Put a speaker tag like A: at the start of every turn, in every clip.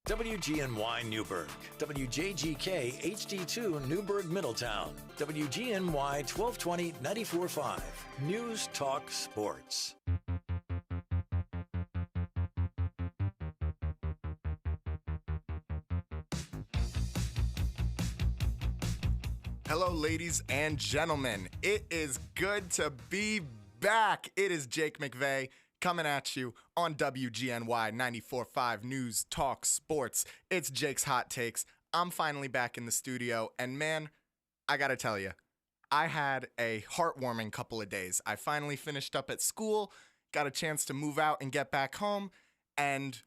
A: WGNY Newburgh, WJGK HD2 Newburgh Middletown, WGNY 1220 94.5, News Talk Sports.
B: Hello, ladies and gentlemen. It is good to be back. It is Jake McVey coming at you on WGNY 94.5 News Talk Sports. It's Jake's Hot Takes. I'm finally back in the studio, and man, I gotta tell you, I had a heartwarming couple of days. I finally finished up at school, got a chance to move out and get back home, and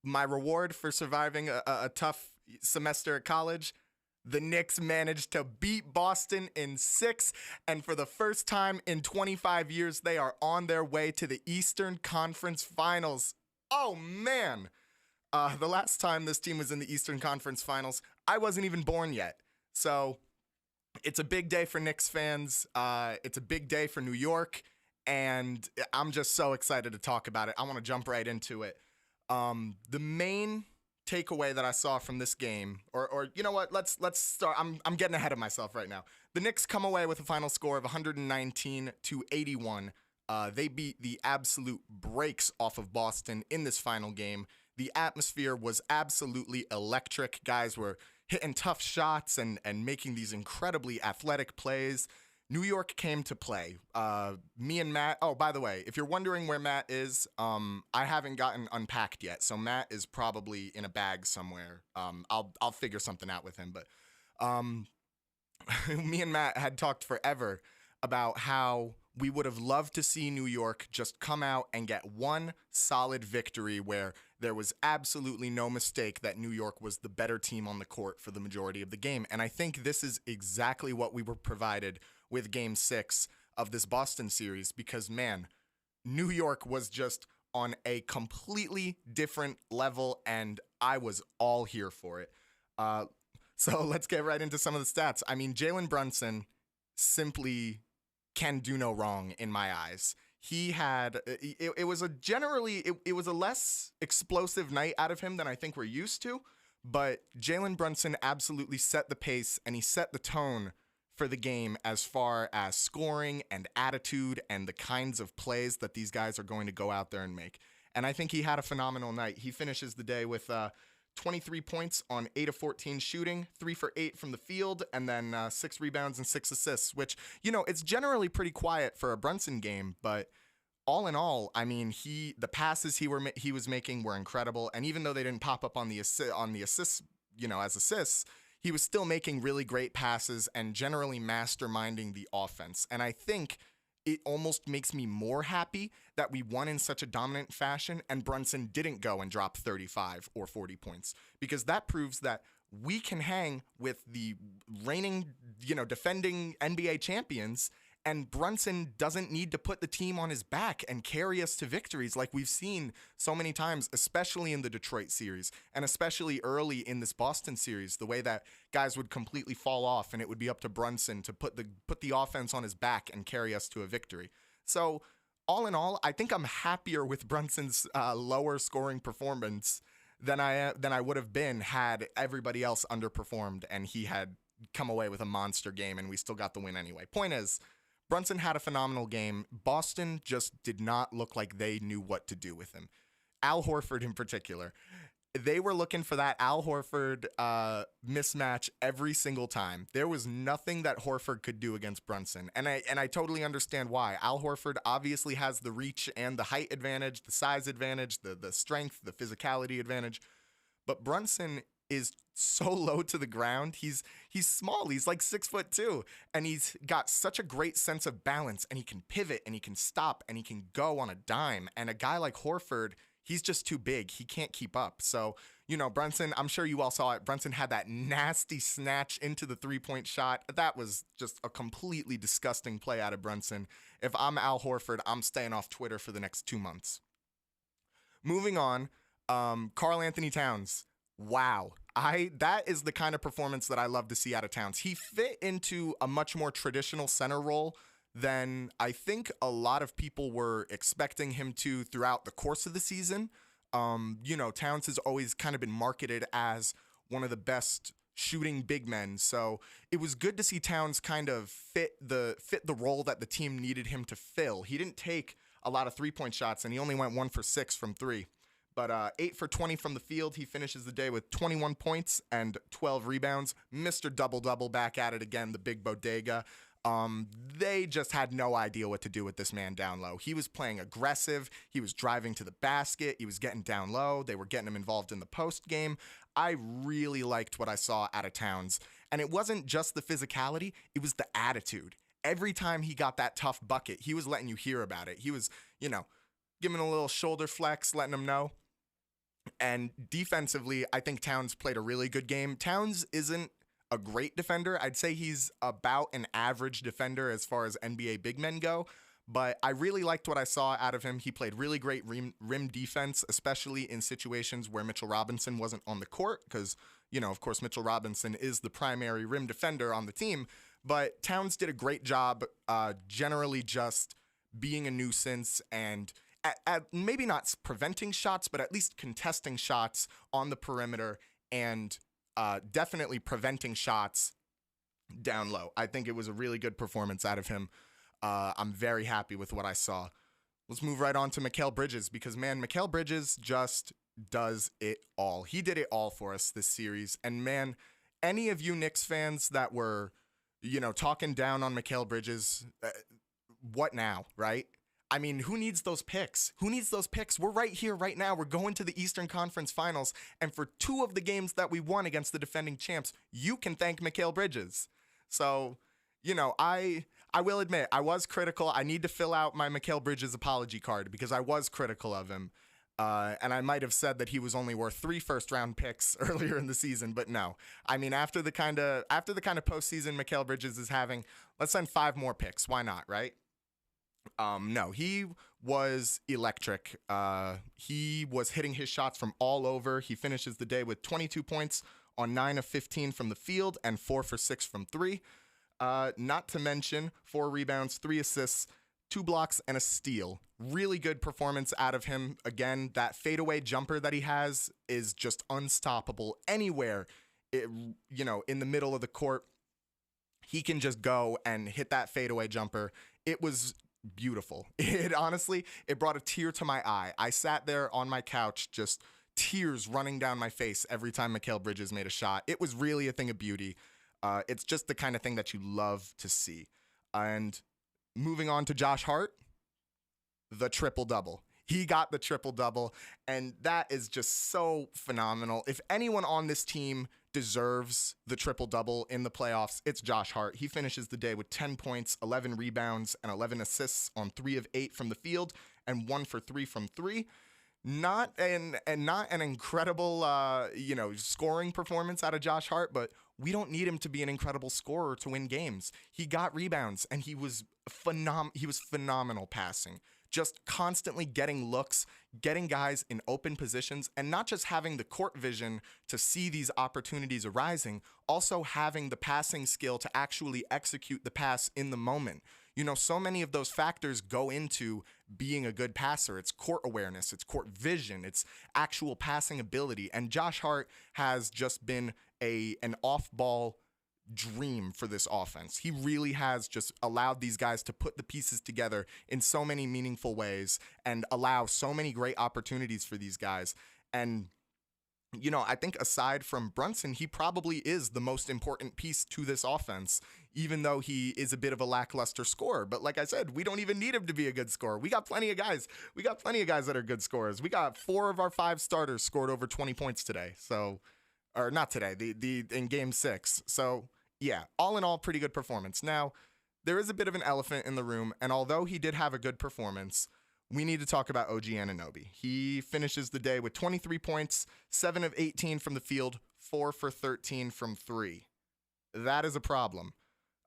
B: my reward for surviving a tough semester at college, the Knicks managed to beat Boston in 6, and for the first time in 25 years, they are on their way to the Eastern Conference Finals. Oh, man. The last time this team was in the Eastern Conference Finals, I wasn't even born yet. So it's a big day for Knicks fans. It's a big day for New York, and I'm just so excited to talk about it. I want to jump right into it. The main takeaway that I saw from this game, or you know what? Let's start. I'm getting ahead of myself right now. The Knicks come away with a final score of 119-81. They beat the absolute brakes off of Boston in this final game. The atmosphere was absolutely electric. Guys were hitting tough shots and making these incredibly athletic plays. New York came to play. Me and Matt. Oh, by the way, if you're wondering where Matt is, I haven't gotten unpacked yet. So Matt is probably in a bag somewhere. I'll figure something out with him. But me and Matt had talked forever about how we would have loved to see New York just come out and get one solid victory where there was absolutely no mistake that New York was the better team on the court for the majority of the game. And I think this is exactly what we were provided with Game 6 of this Boston series because, man, New York was just on a completely different level, and I was all here for it. So let's get right into some of the stats. I mean, Jalen Brunson simply can do no wrong in my eyes. He had it was a less explosive night out of him than I think we're used to, but Jalen Brunson absolutely set the pace and he set the tone for the game as far as scoring and attitude and the kinds of plays that these guys are going to go out there and make. And I think he had a phenomenal night. He finishes the day with 23 points on 8 of 14 shooting, 3 for 8 from the field, and then 6 rebounds and 6 assists, which, you know, it's generally pretty quiet for a Brunson game, but all in all, I mean, the passes he was making were incredible, and even though they didn't pop up on the assists, you know, as assists, he was still making really great passes and generally masterminding the offense. And I think it almost makes me more happy that we won in such a dominant fashion and Brunson didn't go and drop 35 or 40 points, because that proves that we can hang with the reigning, you know, defending NBA champions, and Brunson doesn't need to put the team on his back and carry us to victories like we've seen so many times, especially in the Detroit series and especially early in this Boston series, the way that guys would completely fall off and it would be up to Brunson to put the offense on his back and carry us to a victory. So all in all, I think I'm happier with Brunson's lower scoring performance than I would have been had everybody else underperformed and he had come away with a monster game and we still got the win anyway. Point is, Brunson had a phenomenal game. Boston just did not look like they knew what to do with him. Al Horford in particular. They were looking for that Al Horford mismatch every single time. There was nothing that Horford could do against Brunson. And I totally understand why. Al Horford obviously has the reach and the height advantage, the size advantage, the strength, the physicality advantage. But Brunson is so low to the ground. He's small. He's like 6'2", and he's got such a great sense of balance, and he can pivot and he can stop and he can go on a dime. And a guy like Horford, he's just too big. He can't keep up. So, you know, Brunson, I'm sure you all saw it. Brunson had that nasty snatch into the three-point shot. That was just a completely disgusting play out of Brunson. If I'm Al Horford, I'm staying off Twitter for the next 2 months. Moving on, Karl Anthony Towns. Wow. That is the kind of performance that I love to see out of Towns. He fit into a much more traditional center role than I think a lot of people were expecting him to throughout the course of the season. Towns has always kind of been marketed as one of the best shooting big men. So it was good to see Towns kind of fit the role that the team needed him to fill. He didn't take a lot of 3-point shots, and he only went 1 for 6 from 3. But 8 for 20 from the field. He finishes the day with 21 points and 12 rebounds. Mr. Double-Double back at it again, the big bodega. They just had no idea what to do with this man down low. He was playing aggressive. He was driving to the basket. He was getting down low. They were getting him involved in the post game. I really liked what I saw out of Towns. And it wasn't just the physicality. It was the attitude. Every time he got that tough bucket, he was letting you hear about it. He was, giving a little shoulder flex, letting them know. And defensively, I think Towns played a really good game. Towns isn't a great defender. I'd say he's about an average defender as far as NBA big men go, but I really liked what I saw out of him. He played really great rim defense, especially in situations where Mitchell Robinson wasn't on the court because, of course, Mitchell Robinson is the primary rim defender on the team, but Towns did a great job generally just being a nuisance and at maybe not preventing shots, but at least contesting shots on the perimeter and definitely preventing shots down low. I think it was a really good performance out of him. I'm very happy with what I saw. Let's move right on to Mikal Bridges because, man, Mikal Bridges just does it all. He did it all for us this series. And, man, any of you Knicks fans that were, talking down on Mikal Bridges, what now, right? I mean, who needs those picks? Who needs those picks? We're right here, right now. We're going to the Eastern Conference Finals. And for 2 of the games that we won against the defending champs, you can thank Mikal Bridges. So, I will admit, I was critical. I need to fill out my Mikal Bridges apology card because I was critical of him. And I might have said that he was only worth 3 first-round picks earlier in the season, but no. I mean, after the kind of postseason Mikal Bridges is having, let's send 5 more picks. Why not, right? No, he was electric. He was hitting his shots from all over. He finishes the day with 22 points on 9 of 15 from the field and 4 for 6 from 3. Not to mention 4 rebounds, 3 assists, 2 blocks, and a steal. Really good performance out of him. Again, that fadeaway jumper that he has is just unstoppable. Anywhere, in the middle of the court, he can just go and hit that fadeaway jumper. It was beautiful. It brought a tear to my eye. I sat there on my couch, just tears running down my face every time Mikal Bridges made a shot. It was really a thing of beauty. It's just the kind of thing that you love to see. And moving on to Josh Hart, the triple-double. He got the triple-double, and that is just so phenomenal. If anyone on this team deserves the triple-double in the playoffs, it's Josh Hart. He finishes the day with 10 points, 11 rebounds, and 11 assists on 3 of 8 from the field and 1 for 3 from 3. Not an incredible, scoring performance out of Josh Hart, but we don't need him to be an incredible scorer to win games. He got rebounds, and he was phenomenal passing. Just constantly getting looks, getting guys in open positions, and not just having the court vision to see these opportunities arising, also having the passing skill to actually execute the pass in the moment. So many of those factors go into being a good passer. It's court awareness, it's court vision, it's actual passing ability. And Josh Hart has just been an off-ball dream for this offense. He really has just allowed these guys to put the pieces together in so many meaningful ways and allow so many great opportunities for these guys. And I think aside from Brunson, he probably is the most important piece to this offense, even though he is a bit of a lackluster scorer. But like I said, we don't even need him to be a good scorer. We got plenty of guys. We got plenty of guys that are good scorers. We got 4 of our 5 starters scored over 20 points today. Or not today, in game 6. So yeah, all in all, pretty good performance. Now, there is a bit of an elephant in the room, and although he did have a good performance, we need to talk about OG Anunoby. He finishes the day with 23 points, 7 of 18 from the field, 4 for 13 from 3. That is a problem.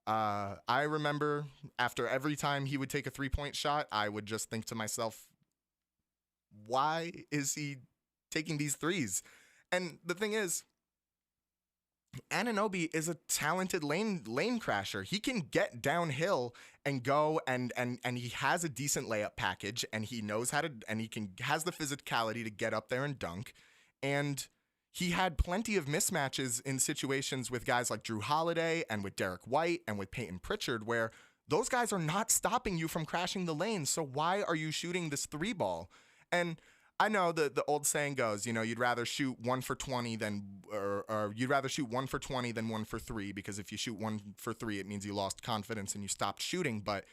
B: I remember after every time he would take a 3-point shot, I would just think to myself, why is he taking these threes? And the thing is, Anunoby is a talented lane crasher. He can get downhill and go, and he has a decent layup package, and he knows how to, and has the physicality to get up there and dunk. And he had plenty of mismatches in situations with guys like Drew Holiday and with Derek White and with Peyton Pritchard, where those guys are not stopping you from crashing the lane. So why are you shooting this 3-ball? And I know the old saying goes, you'd rather shoot 1 for 20 than, or you'd rather shoot 1 for 20 than 1 for 3, because if you shoot 1 for 3, it means you lost confidence and you stopped shooting. But,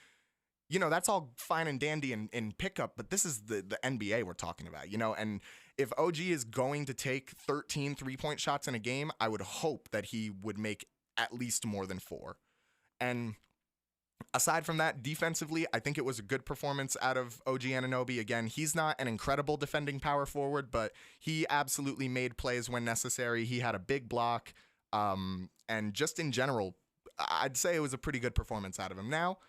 B: that's all fine and dandy in pickup, but this is the NBA we're talking about, and if OG is going to take 13 3-point shots in a game, I would hope that he would make at least more than 4. And aside from that, defensively, I think it was a good performance out of OG Anunoby. Again, he's not an incredible defending power forward, but he absolutely made plays when necessary. He had a big block, and just in general, I'd say it was a pretty good performance out of him. Now,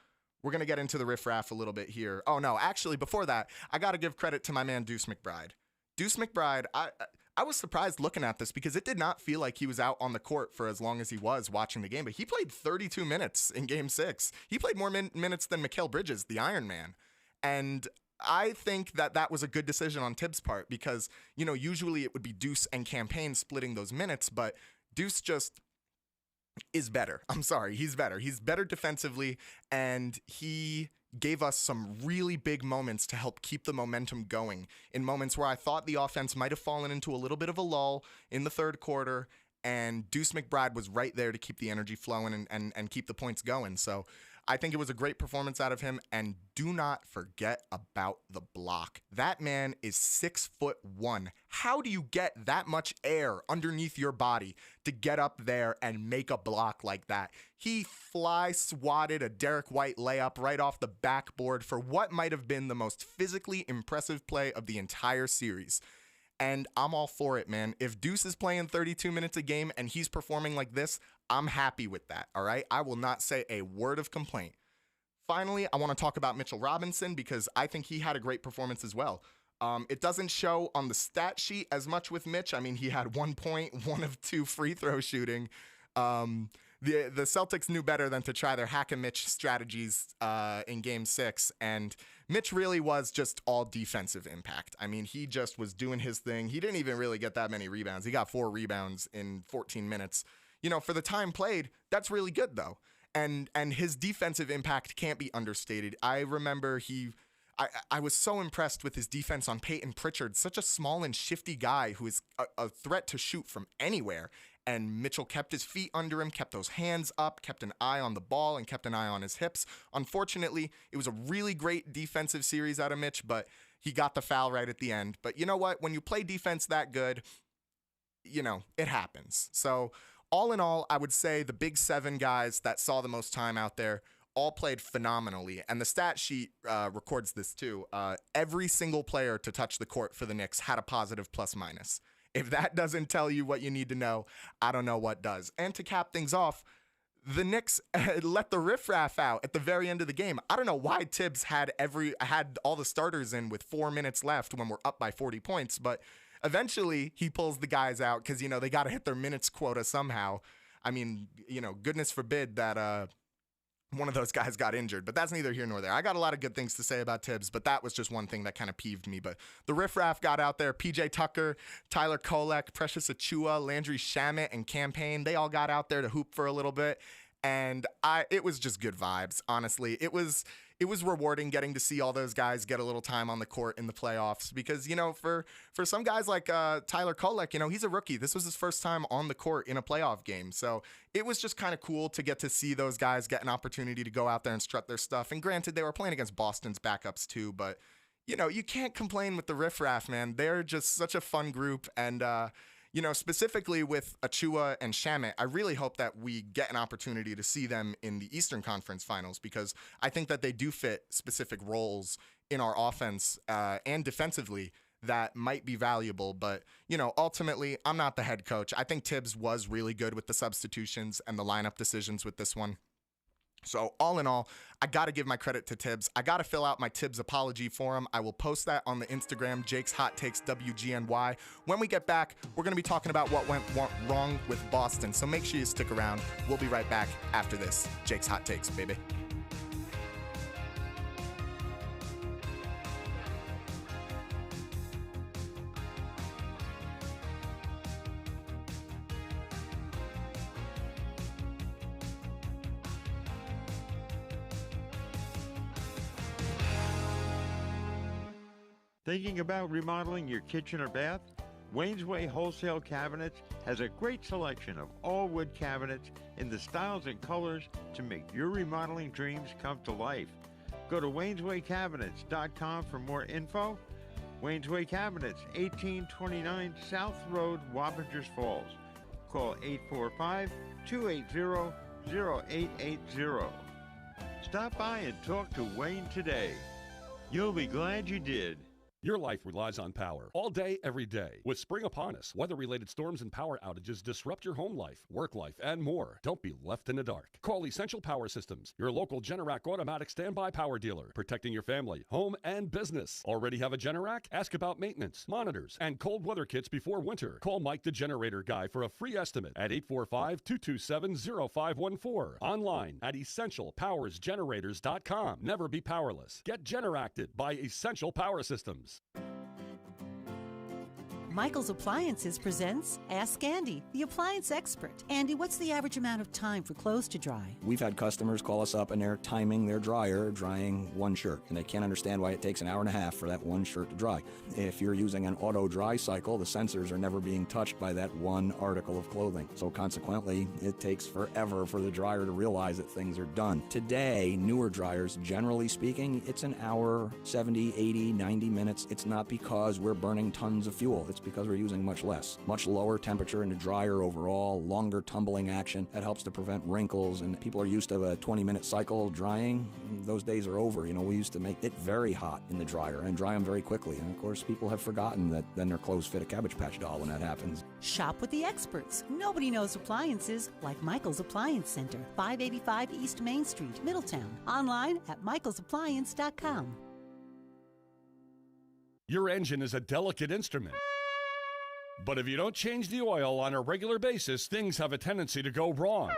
B: we're going to get into the riffraff a little bit here. Oh, no, actually, before that, I got to give credit to my man Deuce McBride. Deuce McBride, I was surprised looking at this because it did not feel like he was out on the court for as long as he was watching the game, but he played 32 minutes in Game 6. He played more minutes than Mikal Bridges, the Iron Man. And I think that was a good decision on Tibbs' part because, usually it would be Deuce and Campaign splitting those minutes, but Deuce just is better. I'm sorry, he's better. He's better defensively, and he gave us some really big moments to help keep the momentum going in moments where I thought the offense might have fallen into a little bit of a lull in the third quarter, and Deuce McBride was right there to keep the energy flowing and keep the points going. So I think it was a great performance out of him, and do not forget about the block. That man is 6'1". How do you get that much air underneath your body to get up there and make a block like that? He fly swatted a Derek White layup right off the backboard for what might have been the most physically impressive play of the entire series. And I'm all for it, man. If Deuce is playing 32 minutes a game and he's performing like this, I'm happy with that, all right? I will not say a word of complaint. Finally, I want to talk about Mitchell Robinson because I think he had a great performance as well. It doesn't show on the stat sheet as much with Mitch. I mean, he had 1 point, 1 of 2 free throw shooting. The Celtics knew better than to try their hack-and-Mitch strategies in Game 6, and Mitch really was just all defensive impact. I mean, he just was doing his thing. He didn't even really get that many rebounds. He got 4 rebounds in 14 minutes. For the time played, that's really good, though. And his defensive impact can't be understated. I remember I was so impressed with his defense on Peyton Pritchard, such a small and shifty guy who is a threat to shoot from anywhere. And Mitchell kept his feet under him, kept those hands up, kept an eye on the ball, and kept an eye on his hips. Unfortunately, it was a really great defensive series out of Mitch, but he got the foul right at the end. But you know what? When you play defense that good, it happens. So all in all, I would say the big 7 guys that saw the most time out there all played phenomenally. And the stat sheet records this too. Every single player to touch the court for the Knicks had a positive plus-minus. If that doesn't tell you what you need to know, I don't know what does. And to cap things off, the Knicks let the riffraff out at the very end of the game. I don't know why Tibbs had all the starters in with 4 minutes left when we're up by 40 points, but eventually he pulls the guys out because, they got to hit their minutes quota somehow. I mean, goodness forbid that one of those guys got injured, but that's neither here nor there. I got a lot of good things to say about Tibbs, but that was just one thing that kind of peeved me. But the riffraff got out there. PJ Tucker, Tyler Kolek, Precious Achiuwa, Landry Shamet, and Campaign, they all got out there to hoop for a little bit. And it was just good vibes, honestly. It was rewarding getting to see all those guys get a little time on the court in the playoffs because, for some guys like Tyler Kolek, he's a rookie. This was his first time on the court in a playoff game. So it was just kind of cool to get to see those guys get an opportunity to go out there and strut their stuff. And granted, they were playing against Boston's backups too, but, you can't complain with the riffraff, man. They're just such a fun group. And, specifically with Achiuwa and Shamet, I really hope that we get an opportunity to see them in the Eastern Conference Finals because I think that they do fit specific roles in our offense and defensively that might be valuable. But, ultimately, I'm not the head coach. I think Tibbs was really good with the substitutions and the lineup decisions with this one. So all in all, I got to give my credit to Tibbs. I got to fill out my Tibbs apology for him. I will post that on the Instagram, Jake's Hot Takes WGNY. When we get back, we're going to be talking about what went wrong with Boston. So make sure you stick around. We'll be right back after this. Jake's Hot Takes, baby.
C: Thinking about remodeling your kitchen or bath? Wayne's Way Wholesale Cabinets has a great selection of all wood cabinets in the styles and colors to make your remodeling dreams come to life. Go to wayneswaycabinets.com for more info. Wayne's Way Cabinets, 1829 South Road, Wappingers Falls. Call 845-280-0880. Stop by and talk to Wayne today. You'll be glad you did.
D: Your life relies on power all day, every day. With spring upon us, weather-related storms and power outages disrupt your home life, work life, and more. Don't be left in the dark. Call Essential Power Systems, your local Generac automatic standby power dealer, protecting your family, home, and business. Already have a Generac? Ask about maintenance, monitors, and cold weather kits before winter. Call Mike the Generator Guy for a free estimate at 845-227-0514. Online at EssentialPowersGenerators.com. Never be powerless. Get Generacted by Essential Power Systems.
E: Michael's Appliances presents Ask Andy, the appliance expert. Andy, what's the average amount of time for clothes to dry?
F: We've had customers call us up and they're timing their dryer, drying one shirt, and they can't understand why it takes an hour and a half for that one shirt to dry. If you're using an auto dry cycle, the sensors are never being touched by that one article of clothing. So consequently, it takes forever for the dryer to realize that things are done. Today, newer dryers, generally speaking, it's an hour, 70, 80, 90 minutes. It's not because we're burning tons of fuel. It's because we're using much less. Much lower temperature in the dryer overall, longer tumbling action. That helps to prevent wrinkles, and people are used to a 20-minute cycle drying. Those days are over. You know, we used to make it very hot in the dryer and dry them very quickly. And of course, people have forgotten that then their clothes fit a Cabbage Patch doll when that happens.
E: Shop with the experts. Nobody knows appliances like Michael's Appliance Center, 585 East Main Street, Middletown. Online at michaelsappliance.com.
D: Your engine is a delicate instrument. But if you don't change the oil on a regular basis, things have a tendency to go wrong.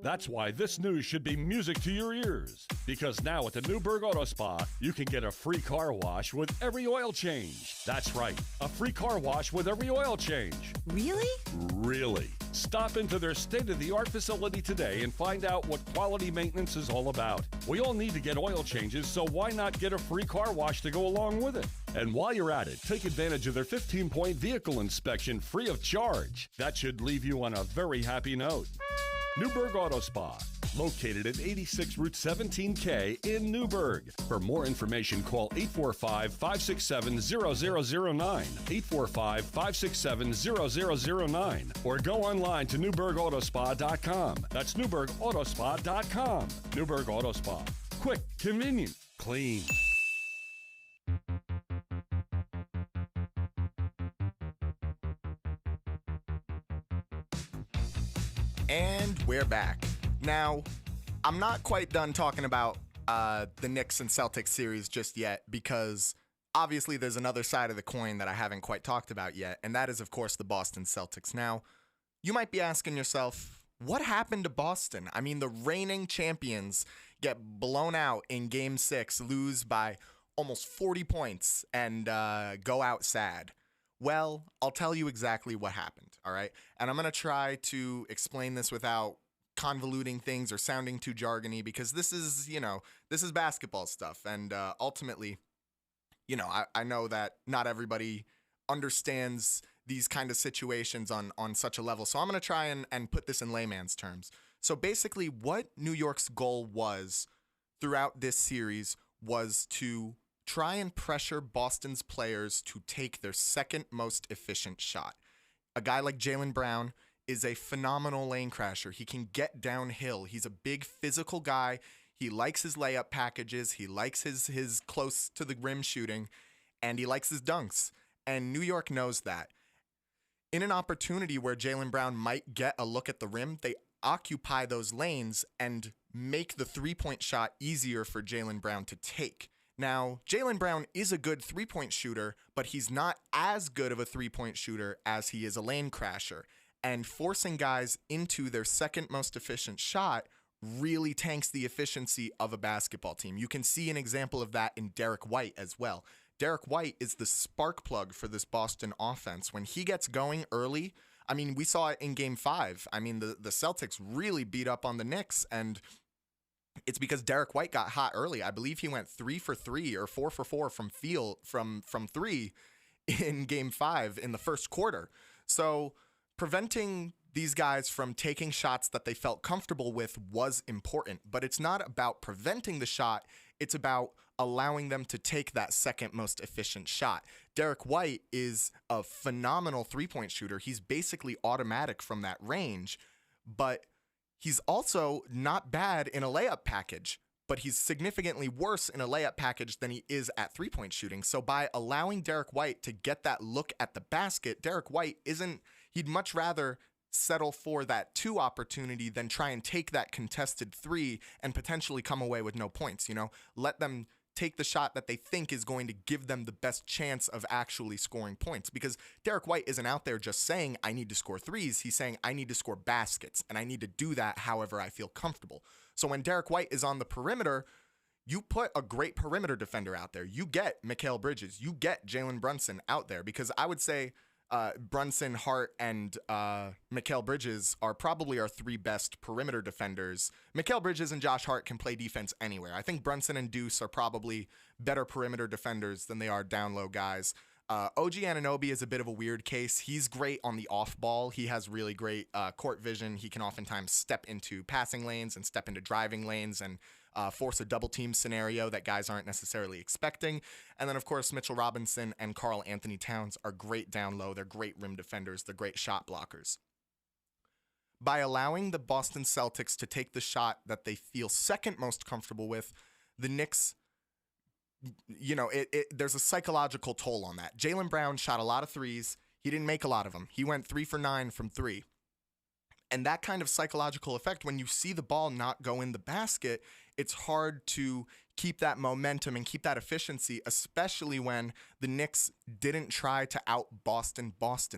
D: That's why this news should be music to your ears. Because now at the Newburgh Auto Spa, you can get a free car wash with every oil change. That's right, a free car wash with every oil change.
E: Really?
D: Really. Stop into their state-of-the-art facility today and find out what quality maintenance is all about. We all need to get oil changes, so why not get a free car wash to go along with it? And while you're at it, take advantage of their 15-point vehicle inspection free of charge. That should leave you on a very happy note. Newburgh Auto Spa, located at 86 Route 17K in Newburgh. For more information, call 845-567-0009, 845-567-0009, or go online to newburghautospa.com. That's newburghautospa.com. Newburgh Auto Spa. Quick, convenient, clean.
B: And we're back. Now, I'm not quite done talking about the Knicks and Celtics series just yet, because obviously there's another side of the coin that I haven't quite talked about yet, and that is, of course, the Boston Celtics. Now, you might be asking yourself, what happened to Boston? I mean, the reigning champions get blown out in Game 6, lose by almost 40 points, and go out sad. Well, I'll tell you exactly what happened, all right? And I'm going to try to explain this without convoluting things or sounding too jargony, because this is, this is basketball stuff. And ultimately, I know that not everybody understands these kind of situations on such a level. So I'm going to try and put this in layman's terms. So basically what New York's goal was throughout this series was to try and pressure Boston's players to take their second most efficient shot. A guy like Jaylen Brown is a phenomenal lane crasher. He can get downhill. He's a big physical guy. He likes his layup packages. He likes his close to the rim shooting, and he likes his dunks. And New York knows that. In an opportunity where Jaylen Brown might get a look at the rim, they occupy those lanes and make the three-point shot easier for Jaylen Brown to take. Now, Jaylen Brown is a good three-point shooter, but he's not as good of a three-point shooter as he is a lane crasher. And forcing guys into their second most efficient shot really tanks the efficiency of a basketball team. You can see an example of that in Derek White as well. Derek White is the spark plug for this Boston offense. When he gets going early, I mean, we saw it in Game 5. I mean, the Celtics really beat up on the Knicks, and it's because Derek White got hot early. I believe he went 3 for 3 or 4 for 4 from three in Game 5 in the first quarter. So preventing these guys from taking shots that they felt comfortable with was important, but it's not about preventing the shot. It's about allowing them to take that second most efficient shot. Derek White is a phenomenal three-point shooter. He's basically automatic from that range, but he's also not bad in a layup package, but he's significantly worse in a layup package than he is at three-point shooting. So by allowing Derek White to get that look at the basket, Derek White he'd much rather settle for that 2 opportunity than try and take that contested 3 and potentially come away with no points. Let them take the shot that they think is going to give them the best chance of actually scoring points, because Derek White isn't out there just saying, I need to score threes. He's saying, I need to score baskets, and I need to do that however I feel comfortable. So when Derek White is on the perimeter, you put a great perimeter defender out there. You get Mikal Bridges. You get Jalen Brunson out there, because I would say Brunson, Hart, and Mikal Bridges are probably our 3 best perimeter defenders. Mikal Bridges and Josh Hart can play defense anywhere. I think Brunson and Deuce are probably better perimeter defenders than they are down low guys. OG Anunoby is a bit of a weird case. He's great on the off ball. He has really great court vision. He can oftentimes step into passing lanes and step into driving lanes and force a double team scenario that guys aren't necessarily expecting. And then, of course, Mitchell Robinson and Karl Anthony Towns are great down low. They're great rim defenders. They're great shot blockers. By allowing the Boston Celtics to take the shot that they feel second most comfortable with, the Knicks, there's a psychological toll on that. Jaylen Brown shot a lot of threes. He didn't make a lot of them. He went 3 for 9 from 3. And that kind of psychological effect, when you see the ball not go in the basket, it's hard to keep that momentum and keep that efficiency, especially when the Knicks didn't try to out Boston.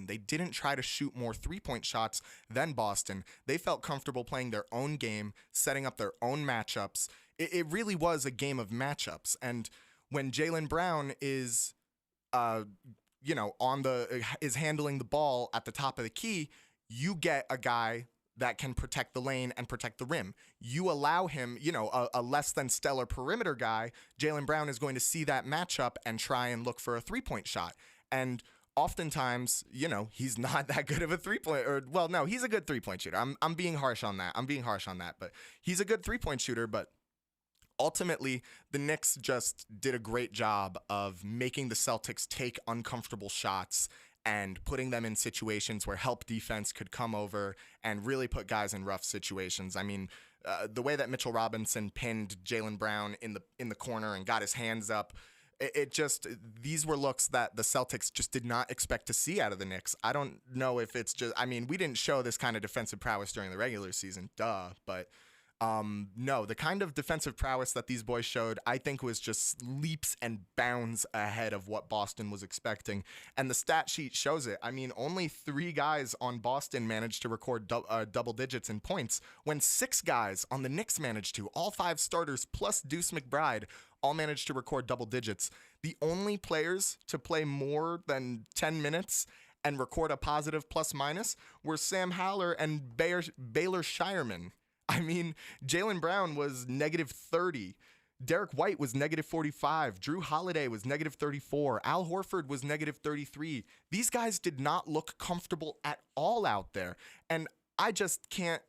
B: They didn't try to shoot more three-point shots than Boston. They felt comfortable playing their own game, setting up their own matchups. It really was a game of matchups. And when Jaylen Brown is, is handling the ball at the top of the key, you get a guy that can protect the lane and protect the rim. You allow him, a less than stellar perimeter guy, Jaylen Brown is going to see that matchup and try and look for a three-point shot. And oftentimes, he's not that good of a three-point, he's a good three-point shooter. I'm being harsh on that. But he's a good three-point shooter, but ultimately, the Knicks just did a great job of making the Celtics take uncomfortable shots and putting them in situations where help defense could come over and really put guys in rough situations. I mean, the way that Mitchell Robinson pinned Jaylen Brown in the corner and got his hands up, these were looks that the Celtics just did not expect to see out of the Knicks. I don't know if it's just, we didn't show this kind of defensive prowess during the regular season, but no, the kind of defensive prowess that these boys showed, I think, was just leaps and bounds ahead of what Boston was expecting. And the stat sheet shows it. Only 3 guys on Boston managed to record double digits in points, when 6 guys on the Knicks managed to. All 5 starters plus Deuce McBride all managed to record double digits. The only players to play more than 10 minutes and record a positive plus-minus were Sam Howler and Baylor Shireman. Jaylen Brown was -30. Derek White was -45. Drew Holiday was -34. Al Horford was -33. These guys did not look comfortable at all out there. And I can't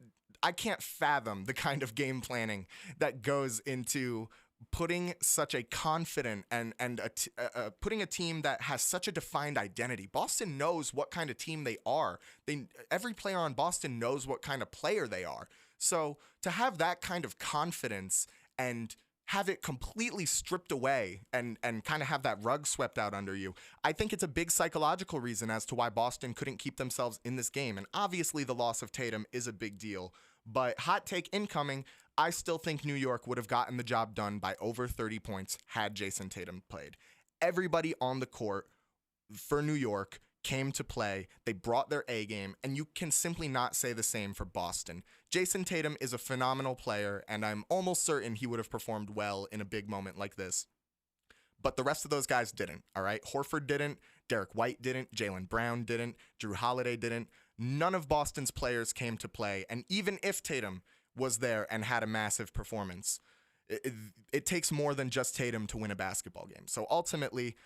B: fathom the kind of game planning that goes into putting such a confident and putting a team that has such a defined identity. Boston knows what kind of team they are. Every player on Boston knows what kind of player they are. So to have that kind of confidence and have it completely stripped away and kind of have that rug swept out under you, I think it's a big psychological reason as to why Boston couldn't keep themselves in this game. And obviously the loss of Tatum is a big deal, But hot take incoming, I still think New York would have gotten the job done by over 30 points had Jason Tatum played. Everybody on the court for New York came to play. They brought their A game, and you can simply not say the same for Boston. Jason Tatum is a phenomenal player, and I'm almost certain he would have performed well in a big moment like this. But the rest of those guys didn't, all right? Horford didn't, Derek White didn't, Jaylen Brown didn't, Drew Holiday didn't. None of Boston's players came to play, and even if Tatum was there and had a massive performance, it takes more than just Tatum to win a basketball game. So ultimately,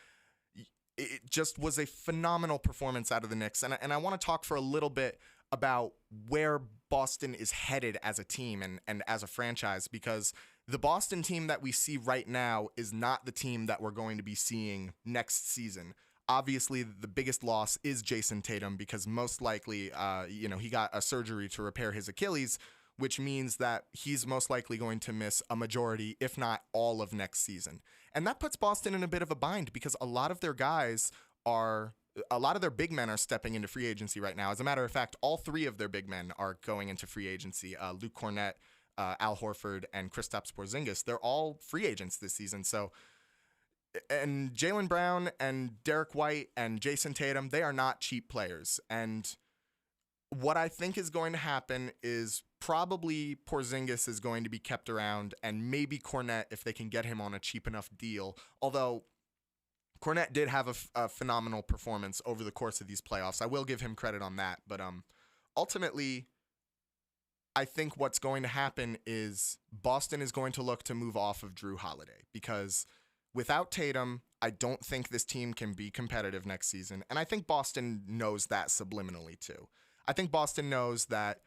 B: it just was a phenomenal performance out of the Knicks. And I want to talk for a little bit about where Boston is headed as a team and as a franchise, because the Boston team that we see right now is not the team that we're going to be seeing next season. Obviously, the biggest loss is Jason Tatum because most likely, he got a surgery to repair his Achilles, which means that he's most likely going to miss a majority, if not all of next season. And that puts Boston in a bit of a bind because a lot of their big men are stepping into free agency right now. As a matter of fact, all three of their big men are going into free agency. Luke Cornett, Al Horford, and Kristaps Porzingis. They're all free agents this season. So, and Jaylen Brown and Derek White and Jason Tatum, they are not cheap players. And what I think is going to happen is probably Porzingis is going to be kept around, and maybe Cornett if they can get him on a cheap enough deal. Although Cornett did have a phenomenal performance over the course of these playoffs. I will give him credit on that. But ultimately, I think what's going to happen is Boston is going to look to move off of Drew Holiday because without Tatum, I don't think this team can be competitive next season. And I think Boston knows that subliminally too. I think Boston knows that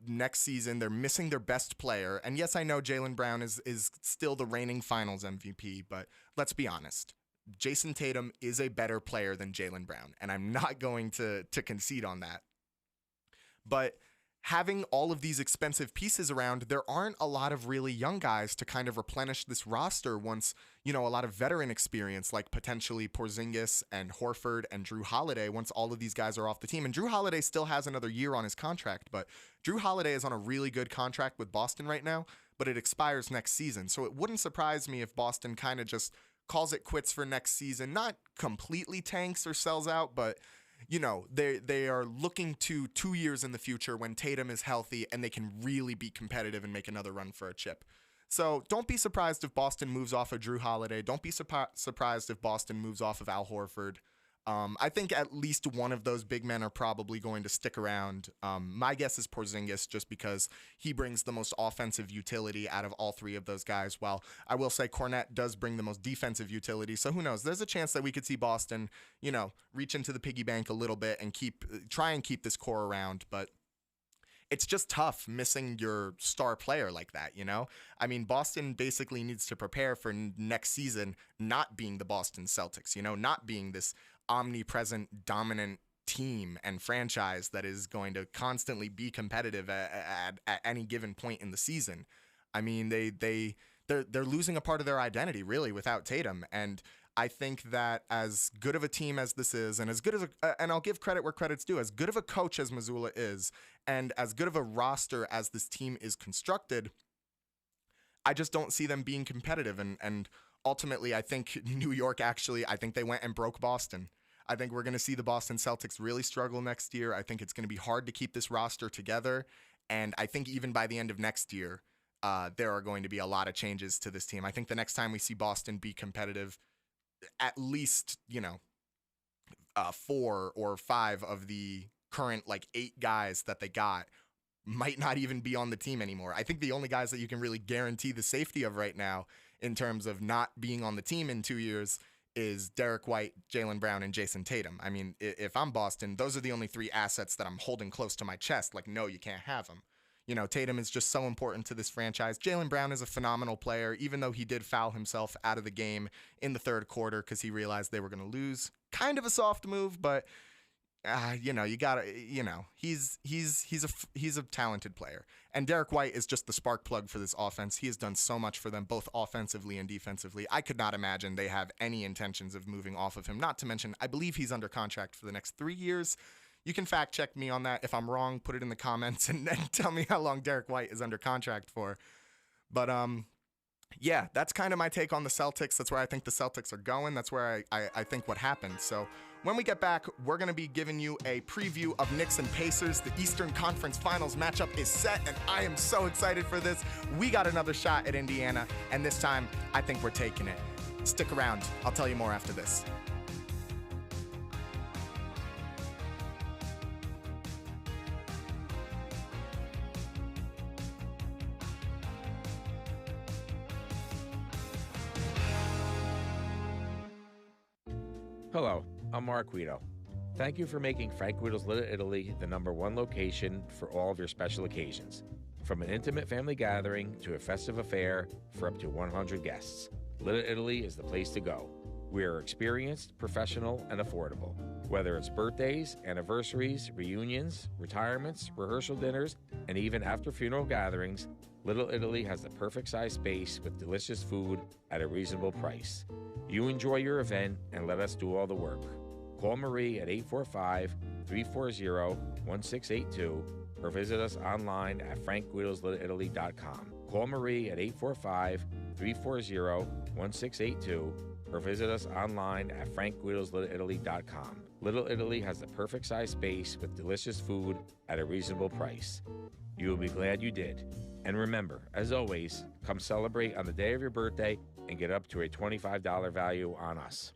B: next season they're missing their best player. And yes, I know Jaylen Brown is still the reigning finals MVP, but let's be honest. Jason Tatum is a better player than Jaylen Brown, and I'm not going to concede on that. But having all of these expensive pieces around, there aren't a lot of really young guys to kind of replenish this roster once, a lot of veteran experience like potentially Porzingis and Horford and Drew Holiday once all of these guys are off the team. And Drew Holiday still has another year on his contract, but Drew Holiday is on a really good contract with Boston right now, but it expires next season. So it wouldn't surprise me if Boston kind of just calls it quits for next season, not completely tanks or sells out, but they are looking to 2 years in the future when Tatum is healthy and they can really be competitive and make another run for a chip. So don't be surprised if Boston moves off of Drew Holiday. Don't be surprised if Boston moves off of Al Horford. I think at least one of those big men are probably going to stick around. My guess is Porzingis just because he brings the most offensive utility out of all three of those guys. While I will say Cornett does bring the most defensive utility. So who knows? There's a chance that we could see Boston, reach into the piggy bank a little bit and try and keep this core around. But it's just tough missing your star player like that, I mean, Boston basically needs to prepare for next season not being the Boston Celtics, not being this omnipresent, dominant team and franchise that is going to constantly be competitive at any given point in the season. I mean, they're losing a part of their identity really without Tatum, and I think that as good of a team as this is, and as good as and I'll give credit where credit's due, as good of a coach as Mazzulla is, and as good of a roster as this team is constructed, I just don't see them being competitive. And ultimately, I think New York I think they went and broke Boston. I think we're going to see the Boston Celtics really struggle next year. I think it's going to be hard to keep this roster together. And I think even by the end of next year, there are going to be a lot of changes to this team. I think the next time we see Boston be competitive, at least, 4 or 5 of the current 8 guys that they got might not even be on the team anymore. I think the only guys that you can really guarantee the safety of right now in terms of not being on the team in 2 years is Derek White, Jaylen Brown, and Jason Tatum. I mean, if I'm Boston, those are the only 3 assets that I'm holding close to my chest. No, you can't have them. Tatum is just so important to this franchise. Jaylen Brown is a phenomenal player, even though he did foul himself out of the game in the third quarter because he realized they were going to lose. Kind of a soft move, but you gotta, he's a talented player. And Derek White is just the spark plug for this offense. He has done so much for them, both offensively and defensively. I could not imagine they have any intentions of moving off of him. Not to mention, I believe he's under contract for the next 3 years. You can fact check me on that. If I'm wrong, put it in the comments and tell me how long Derek White is under contract for. But yeah, that's kind of my take on the Celtics. That's where I think the Celtics are going. That's where I think what happened. So when we get back, we're going to be giving you a preview of Knicks and Pacers. The Eastern Conference Finals matchup is set, and I am so excited for this. We got another shot at Indiana, and this time I think we're taking it. Stick around. I'll tell you more after this.
G: Hello, I'm Mark Guido. Thank you for making Frank Guido's Little Italy the #1 location for all of your special occasions. From an intimate family gathering to a festive affair for up to 100 guests, Little Italy is the place to go. We are experienced, professional, and affordable. Whether it's birthdays, anniversaries, reunions, retirements, rehearsal dinners, and even after-funeral gatherings, Little Italy has the perfect size space with delicious food at a reasonable price. You enjoy your event and let us do all the work. Call Marie at 845-340-1682 or visit us online at frankguidoslittleitaly.com. Call Marie at 845-340-1682 or visit us online at frankguidoslittleitaly.com. Little Italy has the perfect size space with delicious food at a reasonable price. You will be glad you did. And remember, as always, come celebrate on the day of your birthday and get up to a $25 value on us.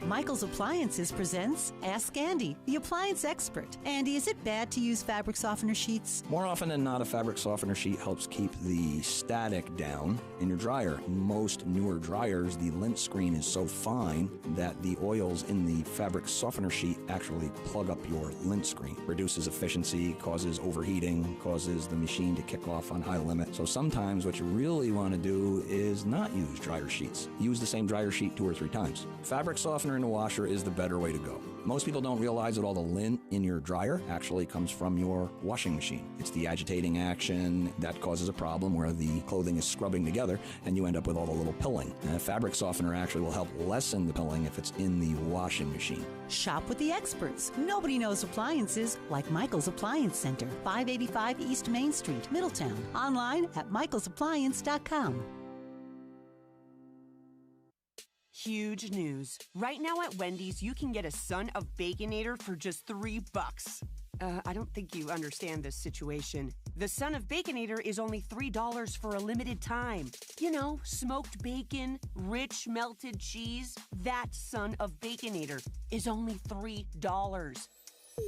E: Michael's Appliances presents Ask Andy, the appliance expert. Andy, is it bad to use fabric softener sheets?
F: More often than not, a fabric softener sheet helps keep the static down in your dryer. Most newer dryers, the lint screen is so fine that the oils in the fabric softener sheet actually plug up your lint screen. Reduces efficiency, causes overheating, causes the machine to kick off on high limit. So sometimes what you really want to do is not use dryer sheets. Use the same dryer sheet 2 or 3 times. Fabric softener in the washer is the better way to go. Most people don't realize that all the lint in your dryer actually comes from your washing machine. It's the agitating action that causes a problem where the clothing is scrubbing together and you end up with all the little pilling. And a fabric softener actually will help lessen the pilling if it's in the washing machine.
E: Shop with the experts. Nobody knows appliances like Michael's Appliance Center, 585 East Main Street, Middletown. Online at michaelsappliance.com.
H: Huge news. Right now at Wendy's, you can get a Son of Baconator for just $3. I don't think you understand this situation. The Son of Baconator is only $3 for a limited time. You know, smoked bacon, rich melted cheese. That Son of Baconator is only $3.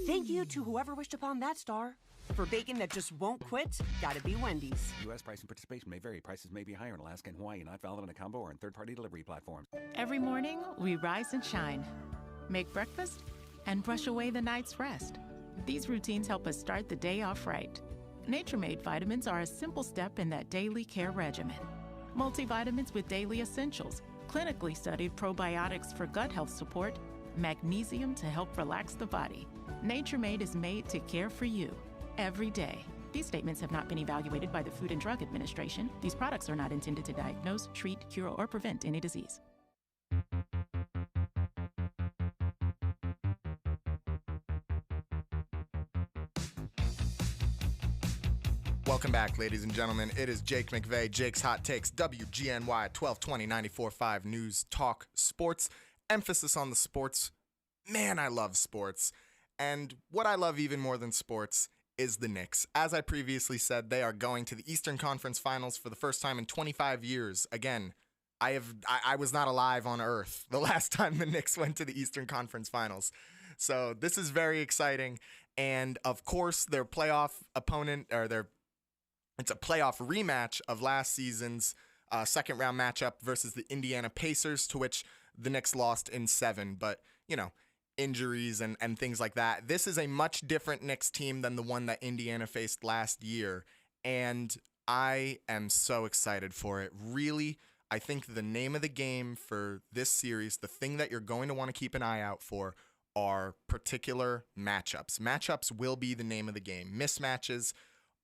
H: Thank you to whoever wished upon that star. For bacon that just won't quit, gotta be Wendy's.
I: U.S. price and participation may vary. Prices may be higher in Alaska and Hawaii, not valid on a combo or on third-party delivery platforms.
J: Every morning, we rise and shine, make breakfast, and brush away the night's rest. These routines help us start the day off right. Nature-Made vitamins are a simple step in that daily care regimen. Multivitamins with daily essentials, clinically studied probiotics for gut health support, magnesium to help relax the body. Nature-Made is made to care for you every day. These statements have not been evaluated by the Food and Drug Administration. These products are not intended to diagnose, treat, cure, or prevent any disease.
B: Welcome back, ladies and gentlemen. It is Jake McVey, Jake's Hot Takes, WGNY 1220 94.5 News Talk Sports. Emphasis on the sports. Man, I love sports. And what I love even more than sports is the Knicks. As I previously said, they are going to the Eastern Conference Finals for the first time in 25 years. Again, I was not alive on Earth the last time the Knicks went to the Eastern Conference Finals. So this is very exciting. And of course, their playoff opponent, it's a playoff rematch of last season's second round matchup versus the Indiana Pacers, to which the Knicks lost in 7. But, you know, injuries and things like that. This is a much different Knicks team than the one that Indiana faced last year, and I am so excited for it. Really, I think the name of the game for this series, the thing that you're going to want to keep an eye out for, are particular matchups. Matchups will be the name of the game. Mismatches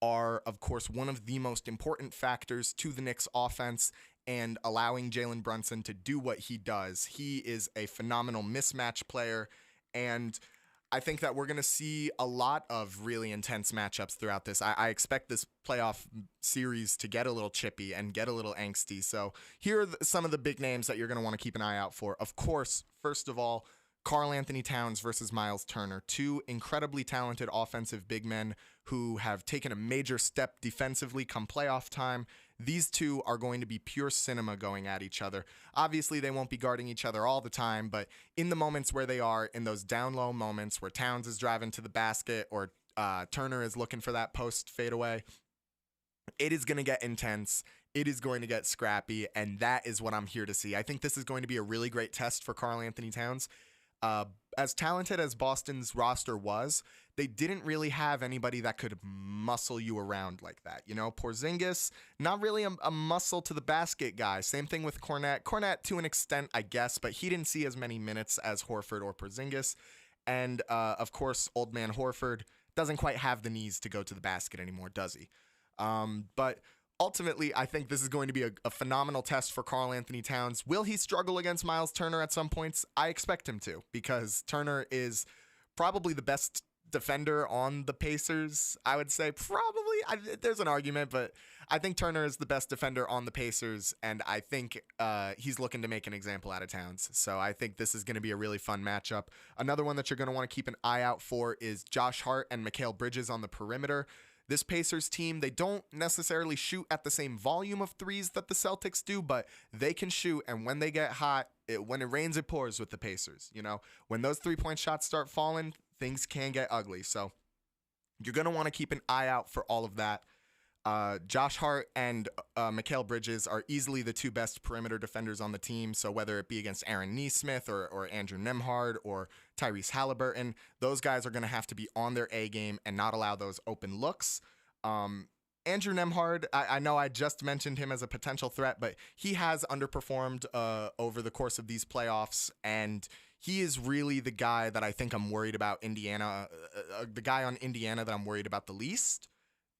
B: are, of course, one of the most important factors to the Knicks offense and allowing Jalen Brunson to do what he does. He is a phenomenal mismatch player, And I think that we're going to see a lot of really intense matchups throughout this. I expect this playoff series to get a little chippy and get a little angsty. So here are some of the big names that you're going to want to keep an eye out for. Of course, first of all, Karl Anthony Towns versus Miles Turner, two incredibly talented offensive big men who have taken a major step defensively come playoff time. These two are going to be pure cinema going at each other. Obviously, they won't be guarding each other all the time, but in the moments where they are, in those down low moments where Towns is driving to the basket or Turner is looking for that post fadeaway, it is going to get intense. It is going to get scrappy, and that is what I'm here to see. I think this is going to be a really great test for Karl Anthony Towns. As talented as Boston's roster was, they didn't really have anybody that could muscle you around like that. You know, Porzingis, not really a muscle to the basket guy. Same thing with Kornet. Kornet to an extent, I guess, but he didn't see as many minutes as Horford or Porzingis. And, of course, old man Horford doesn't quite have the knees to go to the basket anymore, does he? But ultimately, I think this is going to be a phenomenal test for Karl Anthony Towns. Will he struggle against Miles Turner at some points? I expect him to, because Turner is probably the best defender on the Pacers. I would say probably. There's an argument, but I think Turner is the best defender on the Pacers, and I think he's looking to make an example out of Towns. So I think this is going to be a really fun matchup. Another one that you're going to want to keep an eye out for is Josh Hart and Mikal Bridges on the perimeter. This Pacers team, they don't necessarily shoot at the same volume of threes that the Celtics do, but they can shoot, and when they get hot, when it rains, it pours with the Pacers. You know, when those three-point shots start falling, things can get ugly. So you're going to want to keep an eye out for all of that. Josh Hart and Mikal Bridges are easily the two best perimeter defenders on the team. So whether it be against Aaron Nesmith or Andrew Nembhard or Tyrese Halliburton, those guys are going to have to be on their A game and not allow those open looks. Andrew Nembhard, I know I just mentioned him as a potential threat, but he has underperformed over the course of these playoffs, and he is really the guy that I think I'm worried about Indiana, the guy on Indiana that I'm worried about the least.